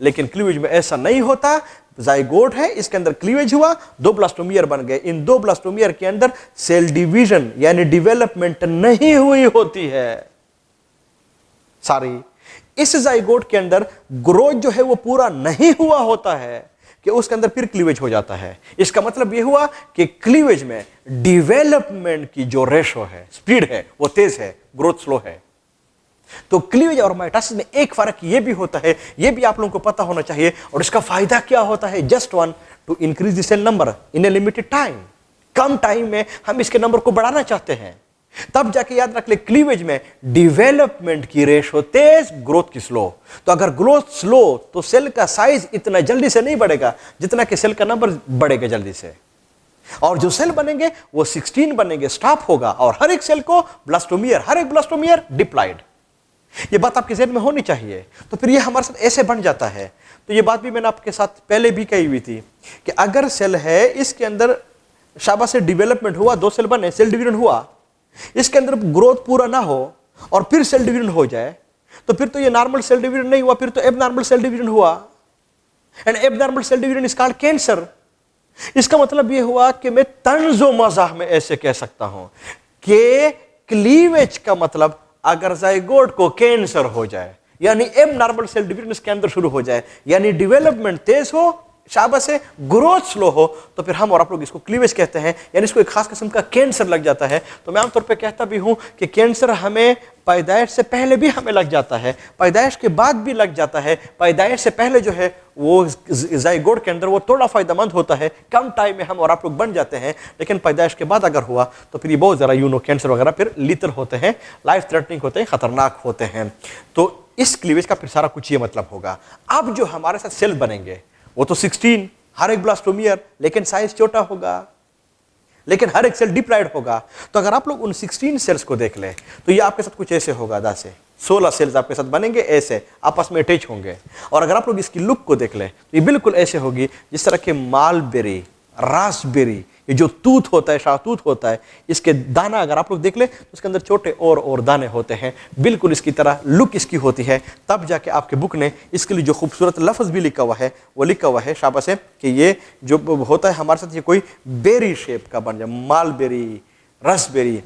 लेकिन क्लीवेज में ऐसा नहीं होता। जाइगोट है, इसके अंदर क्लीवेज हुआ, 2 ब्लास्टोमियर बन गए, इन 2 ब्लास्टोमियर के अंदर सेल डिवीजन यानी डेवलपमेंट नहीं हुई होती है। सारी इस जाइगोट के अंदर ग्रोथ जो है वो पूरा नहीं हुआ होता है कि उसके अंदर फिर क्लीवेज हो जाता है। इसका मतलब यह हुआ कि क्लीवेज में डेवलपमेंट की जो रेशो है, स्पीड है, वो तेज है, ग्रोथ स्लो है। तो क्लीवेज और माइटोसिस में एक फर्क यह भी होता है, यह भी आप लोगों को पता होना चाहिए। और इसका फायदा क्या होता है? Just one, to increase the cell number in a limited time. कम टाइम में हम इसके नंबर को बढ़ाना चाहते हैं, तब जाके याद रख ले क्लीवेज में डेवलपमेंट की रेशो तेज, ग्रोथ की स्लो। तो अगर ग्रोथ स्लो तो सेल का साइज इतना जल्दी से नहीं बढ़ेगा जितना कि सेल का नंबर बढ़ेगा जल्दी से, और जो सेल बनेंगे वो 16 बनेंगे, स्टॉप होगा, और हर एक सेल को ब्लास्टोमियर, हर एक ब्लास्टोमियर डिप्लॉयड। ये बात आपके ज़हन में होनी चाहिए। तो फिर ये हमारे साथ ऐसे बन जाता है। तो ये बात भी मैंने आपके साथ पहले भी कही हुई थी कि अगर सेल है, इसके अंदर शाबाश से डेवलपमेंट हुआ, 2 सेल बने, सेल डिवीजन हुआ, इसके अंदर ग्रोथ पूरा ना हो और फिर सेल डिवीजन हो जाए, तो फिर तो ये नॉर्मल सेल डिवीजन नहीं हुआ, फिर तो एबनॉर्मल सेल डिवीजन हुआ। And abnormal cell division is called cancer. इसका मतलब ये हुआ कि मैं तंजो मजाह में ऐसे कह सकता हूं कि क्लीवेज का मतलब अगर जाइगोट को कैंसर हो जाए, यानी एबनॉर्मल सेल डिवीजन इसके अंदर शुरू हो जाए, यानी डेवलपमेंट तेज हो, शाबाश से ग्रोथ स्लो हो, तो फिर हम और आप लोग इसको क्लीवेज कहते हैं, यानी इसको एक खास किस्म का कैंसर लग जाता है। तो मैं आमतौर पे कहता भी हूं कि कैंसर हमें पैदाइश से पहले भी हमें लग जाता है, पैदाइश के बाद भी लग जाता है। पैदाइश से पहले जो है वो जाइगोट के अंदर वो थोड़ा फायदेमंद होता है, कम टाइम में हम और आप लोग बन जाते हैं, लेकिन पैदाइश के बाद अगर हुआ तो फिर ये बहुत ज़रा कैंसर वगैरह फिर लीथल होते हैं, लाइफ थ्रेटनिंग होते हैं, खतरनाक होते हैं। तो इस क्लीवेज का फिर सारा कुछ ये मतलब होगा। अब जो हमारे साथ सेल बनेंगे वो तो 16, हर एक ब्लास्टोमियर, लेकिन साइज छोटा होगा, लेकिन हर एक सेल डिप्लॉयड होगा। तो अगर आप लोग उन 16 सेल्स को देख लें तो ये आपके साथ कुछ ऐसे होगा, 10 से 16 सेल्स आपके साथ बनेंगे, ऐसे आपस में अटैच होंगे। और अगर आप लोग इसकी लुक को देख लें तो ये बिल्कुल ऐसे होगी जिस तरह के मालबेरी, रास्पबेरी, ये जो तूत होता है, शाहतूत होता है, इसके दाना अगर आप लोग देख ले तो उसके अंदर छोटे और दाने होते हैं, बिल्कुल इसकी तरह लुक इसकी होती है। तब जाके आपके बुक ने इसके लिए जो खूबसूरत लफ्ज़ भी लिखा हुआ है वो लिखा हुआ है, शाबाश है, कि ये जो होता है हमारे साथ ये कोई बेरी शेप का बन जाए, मालबेरी, रसबेरी,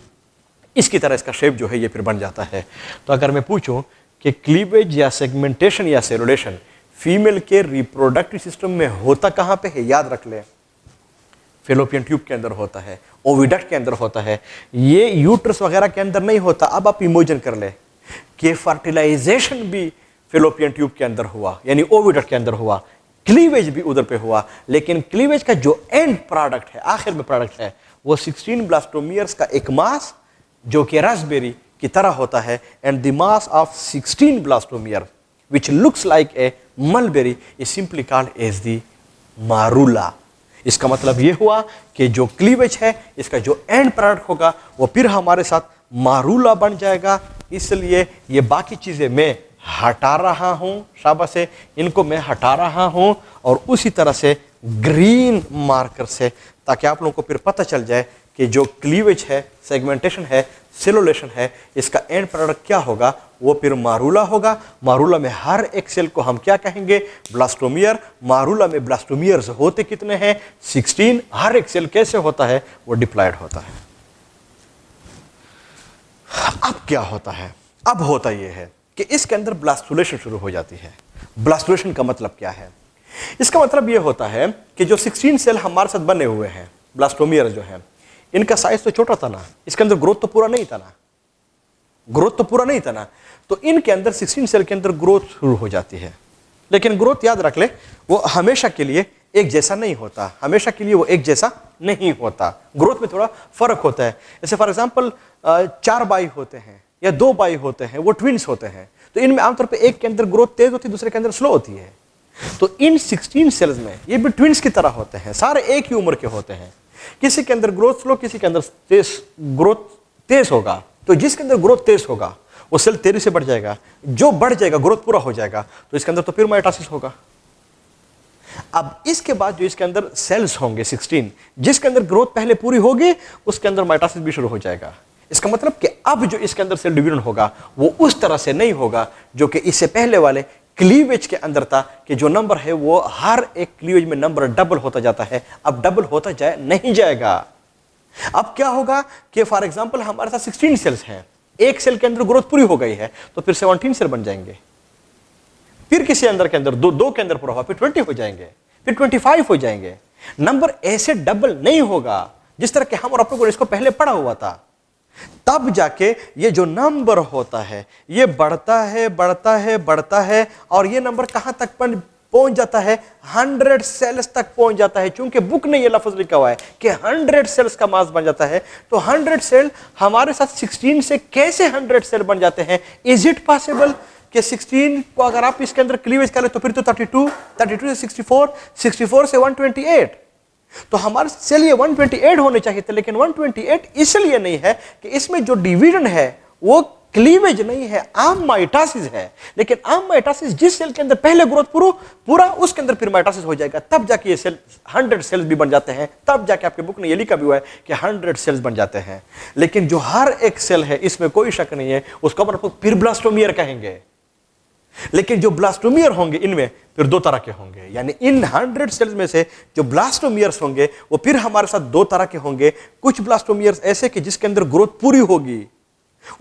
इसकी तरह इसका शेप जो है ये फिर बन जाता है। तो अगर मैं पूछूं कि क्लीवेज या सेगमेंटेशन या सेलुलेशन फीमेल के रिप्रोडक्टिव सिस्टम में होता कहाँ पे है, याद रख लें फेलोपियन ट्यूब के अंदर होता है, ओविडक्ट के अंदर होता है, ये यूट्रस वगैरह के अंदर नहीं होता। अब आप इमेजिन कर ले कि फर्टिलाइजेशन भी फेलोपियन ट्यूब के अंदर हुआ, यानी ओविडक्ट के अंदर हुआ, क्लीवेज भी उधर पे हुआ, लेकिन क्लीवेज का जो एंड प्रोडक्ट है, आखिर में प्रोडक्ट है, वो 16 ब्लास्टोमियर्स का एक मास जो कि रास्पबेरी की तरह होता है, and the mass of 16 blastomere which looks like a mulberry is simply called as the morula. इसका मतलब ये हुआ कि जो क्लीवेज है इसका जो एंड प्रोडक्ट होगा वो फिर हमारे साथ मारूला बन जाएगा। इसलिए ये बाकी चीज़ें मैं हटा रहा हूँ, शाबाश से इनको मैं हटा रहा हूँ, और उसी तरह से ग्रीन मार्कर से, ताकि आप लोगों को फिर पता चल जाए कि जो क्लीवेज है, सेगमेंटेशन है, सेलुलेशन है, इसका एंड प्रोडक्ट क्या होगा, वो फिर मारूला होगा। मारूला में हर एक सेल को हम क्या कहेंगे, ब्लास्टोमियर। मारूला में ब्लास्टोमियर्स होते कितने हैं, 16। हर एक सेल कैसे होता है, वो डिप्लॉयड होता है। अब क्या होता है, अब होता यह है कि इसके अंदर ब्लास्टुलेशन शुरू हो जाती है। ब्लास्टुलेशन का मतलब क्या है, इसका मतलब यह होता है कि जो 16 सेल हमारे साथ बने हुए हैं, ब्लास्टोमियर जो है, इनका साइज तो छोटा था ना, इसके अंदर ग्रोथ तो पूरा नहीं था ना, ग्रोथ तो पूरा नहीं था ना, तो इनके अंदर 16 सेल के अंदर ग्रोथ शुरू हो जाती है। लेकिन ग्रोथ याद रख ले, वो हमेशा के लिए एक जैसा नहीं होता, हमेशा के लिए वो एक जैसा नहीं होता। ग्रोथ में थोड़ा फर्क होता है। जैसे फॉर एग्जांपल 4 बाई होते हैं या 2 बाई होते हैं, वो ट्विन्स होते हैं, तो इनमें आमतौर पे एक के अंदर ग्रोथ तेज होती है, दूसरे के अंदर स्लो होती है। तो इन 16 सेल्स में ये भी ट्विन्स की तरह होते हैं, सारे एक ही उम्र के होते हैं। किसी के अंदर ग्रोथ स्लो, किसी के अंदर ग्रोथ तेज होगा। तो जिसके अंदर ग्रोथ तेज होगा वो सेल तेजी से बढ़ जाएगा, जो बढ़ जाएगा ग्रोथ पूरा हो जाएगा, तो इसके अंदर तो फिर माइटोसिस होगा। अब इसके बाद जो इसके अंदर सेल्स होंगे 16, जिसके अंदर ग्रोथ पहले पूरी होगी, उसके अंदर माइटोसिस भी शुरू हो जाएगा। इसका मतलब कि अब जो इसके अंदर सेल डिवीजन होगा वो उस तरह से नहीं होगा जो कि इससे पहले वाले क्लीवेज के अंदर था, कि जो नंबर है वो हर एक क्लीवेज में नंबर डबल होता जाता है। अब डबल होता जाए नहीं जाएगा। अब क्या होगा कि फॉर एग्जांपल हमारे साथ 16 सेल्स हैं, एक सेल के अंदर ग्रोथ पूरी हो गई है तो फिर 17 सेल बन जाएंगे, फिर किसी अंदर के अंदर दो के अंदर पूरा हुआ, फिर 20 हो जाएंगे, फिर 25 हो जाएंगे। नंबर ऐसे डबल नहीं होगा जिस तरह के हम और आप लोगों ने इसको पहले पढ़ा हुआ था। तब जाके ये जो नंबर होता है ये बढ़ता है बढ़ता है बढ़ता है, और ये नंबर कहां तक पहुंच जाता है, 100 सेल्स तक पहुंच जाता है। चूंकि बुक ने ये लफ्ज लिखा हुआ है कि 100 सेल्स का मास बन जाता है, तो 100 सेल हमारे साथ 16 से कैसे 100 सेल बन जाते हैं? इज इट पॉसिबल कि 16 को अगर आप इसके अंदर क्लीवेज करें तो फिर तो 32, 32 से 64, 64 से 128, तो हमारे सेल ये 128 होने चाहिए थे। लेकिन 128 इसलिए नहीं है कि इसमें जो डिवीजन है वो क्लीवेज नहीं है, आम माइटोसिस है। लेकिन आम माइटोसिस जिस सेल के अंदर पहले ग्रोथ पूरा उसके अंदर फिर माइटोसिस हो जाएगा, तब जाके ये सेल 100 सेल्स भी बन जाते हैं। तब जाके आपके बुक ने ये लिखा भी हुआ है कि 100 सेल्स बन जाते हैं। लेकिन जो हर एक सेल है इसमें कोई शक नहीं है, उसको अपन फिर ब्लास्टोमियर कहेंगे। लेकिन जो ब्लास्टोमियर होंगे इनमें फिर 2 तरह के होंगे, यानी इन 100 सेल्स में से जो ब्लास्टोमियर्स होंगे वो फिर हमारे साथ 2 तरह के होंगे। कुछ ब्लास्टोमियर्स ऐसे कि जिसके अंदर ग्रोथ पूरी होगी,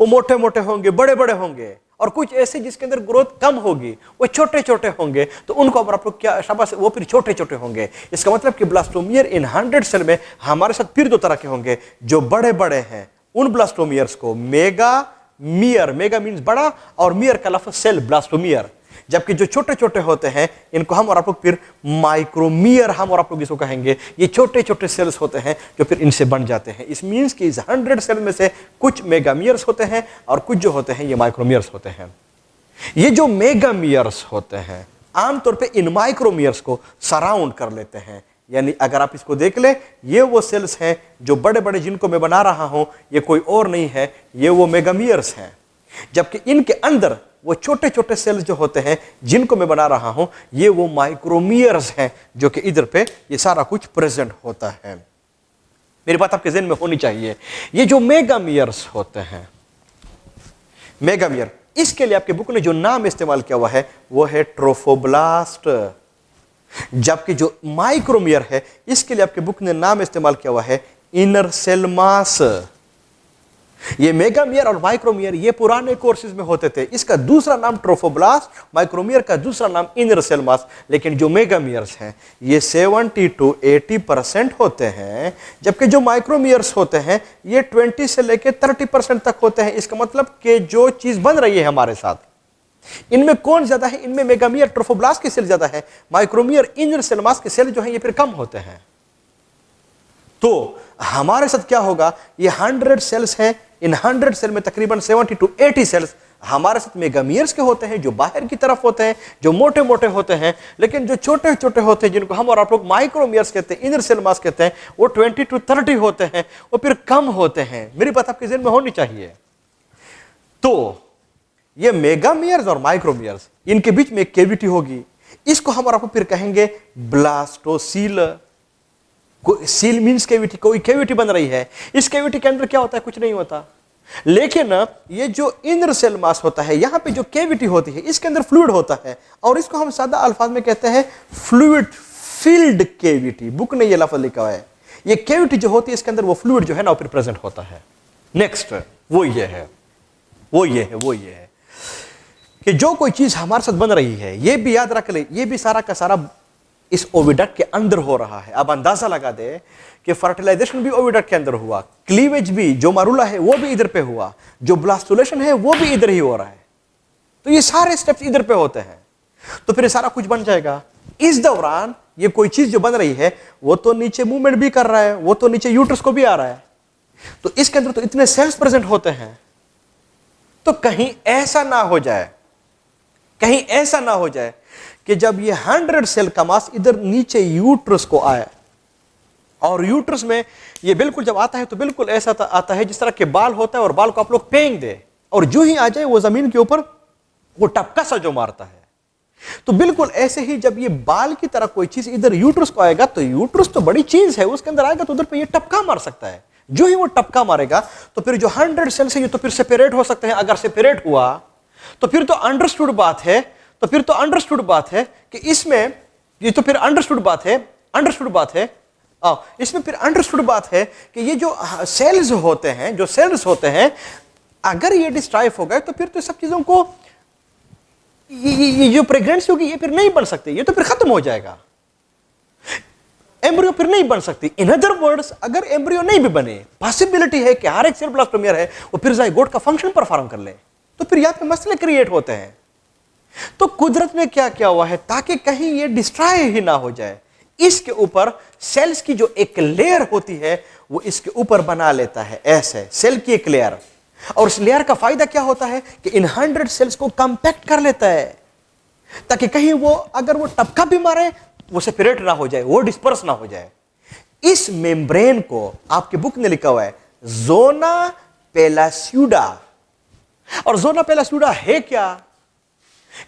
वो मोटे मोटे होंगे, बड़े बड़े होंगे, और कुछ ऐसे जिसके अंदर ग्रोथ कम होगी, वो छोटे छोटे होंगे। तो उनको अब आप लोग क्या शाबाश, वो फिर छोटे छोटे होंगे। इसका मतलब कि ब्लास्टोमियर इन 100 सेल में हमारे साथ फिर 2 तरह के होंगे। जो बड़े बड़े हैं उन ब्लास्टोमियर्स को मेगा मीन्स बड़ा, और मियर का लफ्ज सेल ब्लास्टोमियर। जबकि जो छोटे छोटे होते हैं इनको हम और आप लोग फिर माइक्रोमियर हम और आप लोग इसको कहेंगे। ये छोटे छोटे सेल्स होते हैं जो फिर इनसे बन जाते हैं। इस मीन्स कि इस 100 सेल में से कुछ मेगामियर्स होते हैं और कुछ जो होते हैं ये माइक्रोमियर्स होते हैं। ये जो मेगामियर्स होते हैं आमतौर पे इन माइक्रोमियर्स को सराउंड कर लेते हैं। यानी अगर आप इसको देख ले, ये वो सेल्स हैं जो बड़े बड़े जिनको मैं बना रहा हूं, ये कोई और नहीं है, ये वो मेगामियर्स हैं। जबकि इनके अंदर वो छोटे छोटे सेल्स जो होते हैं जिनको मैं बना रहा हूं, ये वो माइक्रोमियर्स हैं जो कि इधर पे ये सारा कुछ प्रेजेंट होता है। मेरी बात आपके ज़हन में होनी चाहिए। ये जो मेगामियर्स होते हैं, मेगामियर, इसके लिए आपके बुक ने जो नाम इस्तेमाल किया हुआ है वो है ट्रोफोब्लास्ट। जबकि जो माइक्रोमियर है इसके लिए आपके बुक ने नाम इस्तेमाल किया हुआ है इनर सेल मास। ये मेगामियर और माइक्रोमियर ये पुराने कोर्सेज में होते थे। इसका दूसरा नाम ट्रोफोब्लास्ट, माइक्रोमियर का दूसरा नाम इनर सेल मास। लेकिन जो मेगामियर्स हैं ये 70 to 80% होते हैं, जबकि जो माइक्रोमियर्स होते हैं ये 20 से लेकर 30% तक होते हैं। इसका मतलब कि जो चीज बन रही है हमारे साथ, इनमें कौन ज्यादा है? इनमें मेगामियर ट्रोफोब्लास्ट के सेल ज्यादा है, माइक्रोमियर इनर सेल मास के सेल जो है ये फिर कम होते हैं। तो हमारे साथ क्या होगा, ये 100 सेल्स हैं, इन 100 सेल में तकरीबन 70 to 80 सेल्स हमारे साथ मेगामियर्स के होते हैं जो बाहर की तरफ होते हैं, जो मोटे मोटे होते हैं। लेकिन जो छोटे छोटे होते हैं जिनको हम और आप लोग माइक्रोमियर्स कहते हैं, इनर सेल मास कहते हैं, वो 20 to 30 होते हैं, वो फिर कम होते हैं। मेरी बात आपके ज़हन में होनी चाहिए। तो ये मेगामियर्स और माइक्रोमियर्स, इनके बीच में एक कैविटी होगी, इसको हम और आपको फिर कहेंगे ब्लास्टोसील। सील मीन्स कैविटी, कोई कैविटी बन रही है। इस कैविटी के अंदर क्या होता है? कुछ नहीं होता। लेकिन ये जो इनर सेल मास होता है, यहां पे जो कैविटी होती है इसके अंदर फ्लूइड होता है, और इसको हम सादा अल्फाज में कहते हैं फ्लूइड फील्ड कैविटी। बुक ने ये लफ्ज लिखा है। ये कैविटी जो होती है इसके अंदर वो फ्लूइड जो है ना फिर प्रेजेंट होता है। नेक्स्ट वो ये है कि जो कोई चीज हमारे साथ बन रही है, ये भी याद रख ले, ये भी सारा का सारा इस ओविडक्ट के अंदर हो रहा है। अब अंदाजा लगा दे कि फर्टिलाइजेशन भी ओविडक्ट के अंदर हुआ, क्लीवेज भी, जो मारूला है वो भी इधर पे हुआ, जो ब्लास्टुलेशन है वो भी इधर ही हो रहा है। तो ये सारे स्टेप्स इधर पे होते हैं। तो फिर ये सारा कुछ बन जाएगा। इस दौरान ये कोई चीज जो बन रही है वो तो नीचे मूवमेंट भी कर रहा है, वो तो नीचे यूट्रस को भी आ रहा है, तो इसके अंदर तो इतने सेल्स प्रेजेंट होते हैं। तो कहीं ऐसा ना हो जाए, कहीं ऐसा ना हो जाए कि जब ये 100 सेल का मास इधर नीचे यूट्रस को आए, और यूट्रस में ये बिल्कुल जब आता है तो बिल्कुल ऐसा आता है जिस तरह के बाल होता है, और बाल को आप लोग फेंक दे और जो ही आ जाए वो जमीन के ऊपर वो टपका सा जो मारता है, तो बिल्कुल ऐसे ही जब ये बाल की तरह कोई चीज इधर यूट्रस को आएगा, तो यूट्रस तो बड़ी चीज है, उसके अंदर आएगा तो उधर पे ये टपका मार सकता है। जो ही वो टपका मारेगा तो फिर जो 100 सेल्स है ये तो फिर सेपरेट हो सकते हैं। अगर सेपरेट हुआ तो फिर तो अंडरस्टूड बात है, तो फिर तो अंडरस्टूड बात है कि इसमें ये तो फिर अंडरस्टूड बात है, अंडरस्टूड बात है इसमें फिर अंडरस्टूड बात है कि ये जो सेल्स होते हैं, जो सेल्स होते हैं, अगर ये डिस्ट्रॉय हो गए तो फिर तो सब चीजों को ये जो प्रेगनेंसी होगी ये फिर नहीं बन सकती, ये तो फिर खत्म हो जाएगा, एम्ब्रियो फिर नहीं बन सकती। इन अदर वर्ड्स, अगर एम्ब्रियो नहीं भी बने, पॉसिबिलिटी है कि हर एक सेल ब्लास्टोमियर है वो फिर जाइगोट का फंक्शन परफॉर्म कर ले, तो फिर यहां पे मसले क्रिएट होते हैं। तो कुदरत ने क्या किया हुआ है ताकि कहीं ये डिस्ट्रॉय ही ना हो जाए, इसके ऊपर सेल्स की जो एक लेयर होती है वो इसके ऊपर बना लेता है, ऐसे सेल की एक लेयर। और उस लेयर का फायदा क्या होता है कि इन 100 सेल्स को कंपैक्ट कर लेता है, ताकि कहीं वो अगर वो टपका भी मारे वो सेपरेट ना हो जाए, वो डिस्पर्स ना हो जाए। इस मेम्ब्रेन को आपके बुक ने लिखा हुआ है जोना पेलास्यूडा। और जोना पेलास्यूडा है क्या?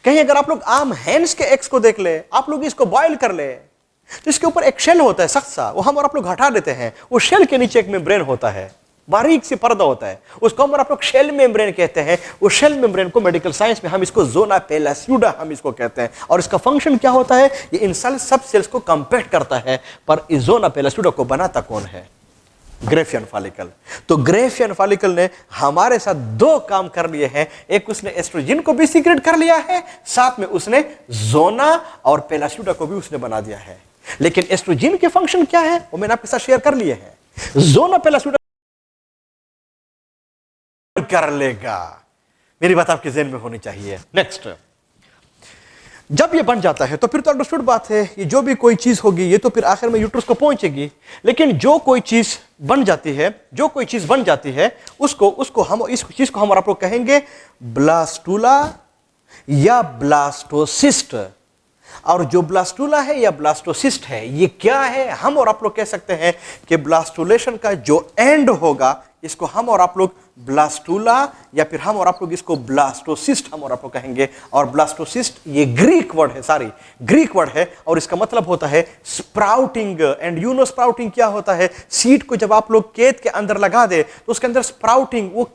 कहीं अगर आप लोग आम हैंस के एग्स को देख ले, आप लोग इसको बॉयल कर ले, तो इसके ऊपर एक शेल होता है सख्त सा, वो हम और आप लोग हटा देते हैं। वो शेल के नीचे एक मेम्ब्रेन होता है, बारीक सी पर्दा होता है, उसको हम और आप लोग शेल मेम्ब्रेन कहते हैं। वो शेल मेम्ब्रेन को मेडिकल साइंस में हम इसको जोना पेलास्यूडा हम इसको कहते हैं। और इसका फंक्शन क्या होता है? ये इन सब सेल्स को कंपैक्ट करता है। पर इस जोना पेलास्यूडा को बनाता कौन है? Graafian follicle. तो ग्रेफियन फॉलिकल ने हमारे साथ दो काम कर लिए हैं, एक उसने एस्ट्रोजन को भी सीक्रेट कर लिया है, साथ में उसने जोना और पेलास्यूडा को भी उसने बना दिया है। लेकिन एस्ट्रोजन के फंक्शन क्या है वो मैंने आपके साथ शेयर कर लिए हैं। जोना पेलास्यूडा कर लेगा, मेरी बात आपके ज़हन में होनी चाहिए। नेक्स्ट, जब ये बन जाता है तो फिर तो अंडरस्टूड बात है, ये जो भी कोई चीज होगी ये तो फिर आखिर में यूट्रस को पहुंचेगी। लेकिन जो कोई चीज बन जाती है, जो कोई चीज बन जाती है उसको हम इस चीज को हम और आप लोग कहेंगे ब्लास्टूला या ब्लास्टोसिस्ट। और जो ब्लास्टूला है या ब्लास्टोसिस्ट है ये क्या है? हम और आप लोग कह सकते हैं कि ब्लास्टुलेशन का जो एंड होगा इसको हम और आप लोग ब्लास्टूला या फिर हम और आप लोग इसको ब्लास्टोसिस्ट हम और आप लोग कहेंगे। और ब्लास्टोसिस्ट ये ग्रीक वर्ड है, ग्रीक वर्ड है, और इसका मतलब होता है sprouting. And you know sprouting क्या होता है? सीड को जब आप लोग खेत के अंदर लगा दे तो उसके अंदर स्प्राउटिंग, वो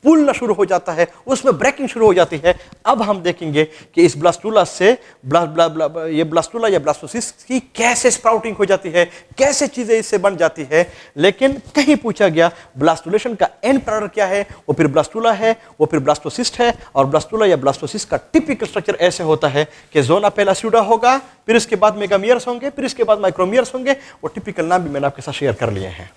फूलना शुरू हो जाता है, उसमें ब्रेकिंग शुरू हो जाती है। अब हम देखेंगे कि इस ब्लास्टूला से ये ब्लास्टूला या ब्लास्टोसिस्ट की कैसे स्प्राउटिंग हो जाती है, कैसे चीजें इससे बन जाती है। लेकिन कहीं पूछा गया ब्लास्टुलेशन का एंड प्रोडक्ट क्या है, वो फिर ब्लास्टूला है, वो फिर ब्लास्टोसिस्ट है। और ब्लास्टूला या ब्लास्टोसिस्ट का टिपिकल स्ट्रक्चर ऐसे होता है कि जोना पेलास्यूडा होगा, फिर इसके बाद मेगामियर्स होंगे, फिर इसके बाद माइक्रोमियर्स होंगे। वो टिपिकल नाम भी मैंने आपके साथ शेयर कर लिए हैं।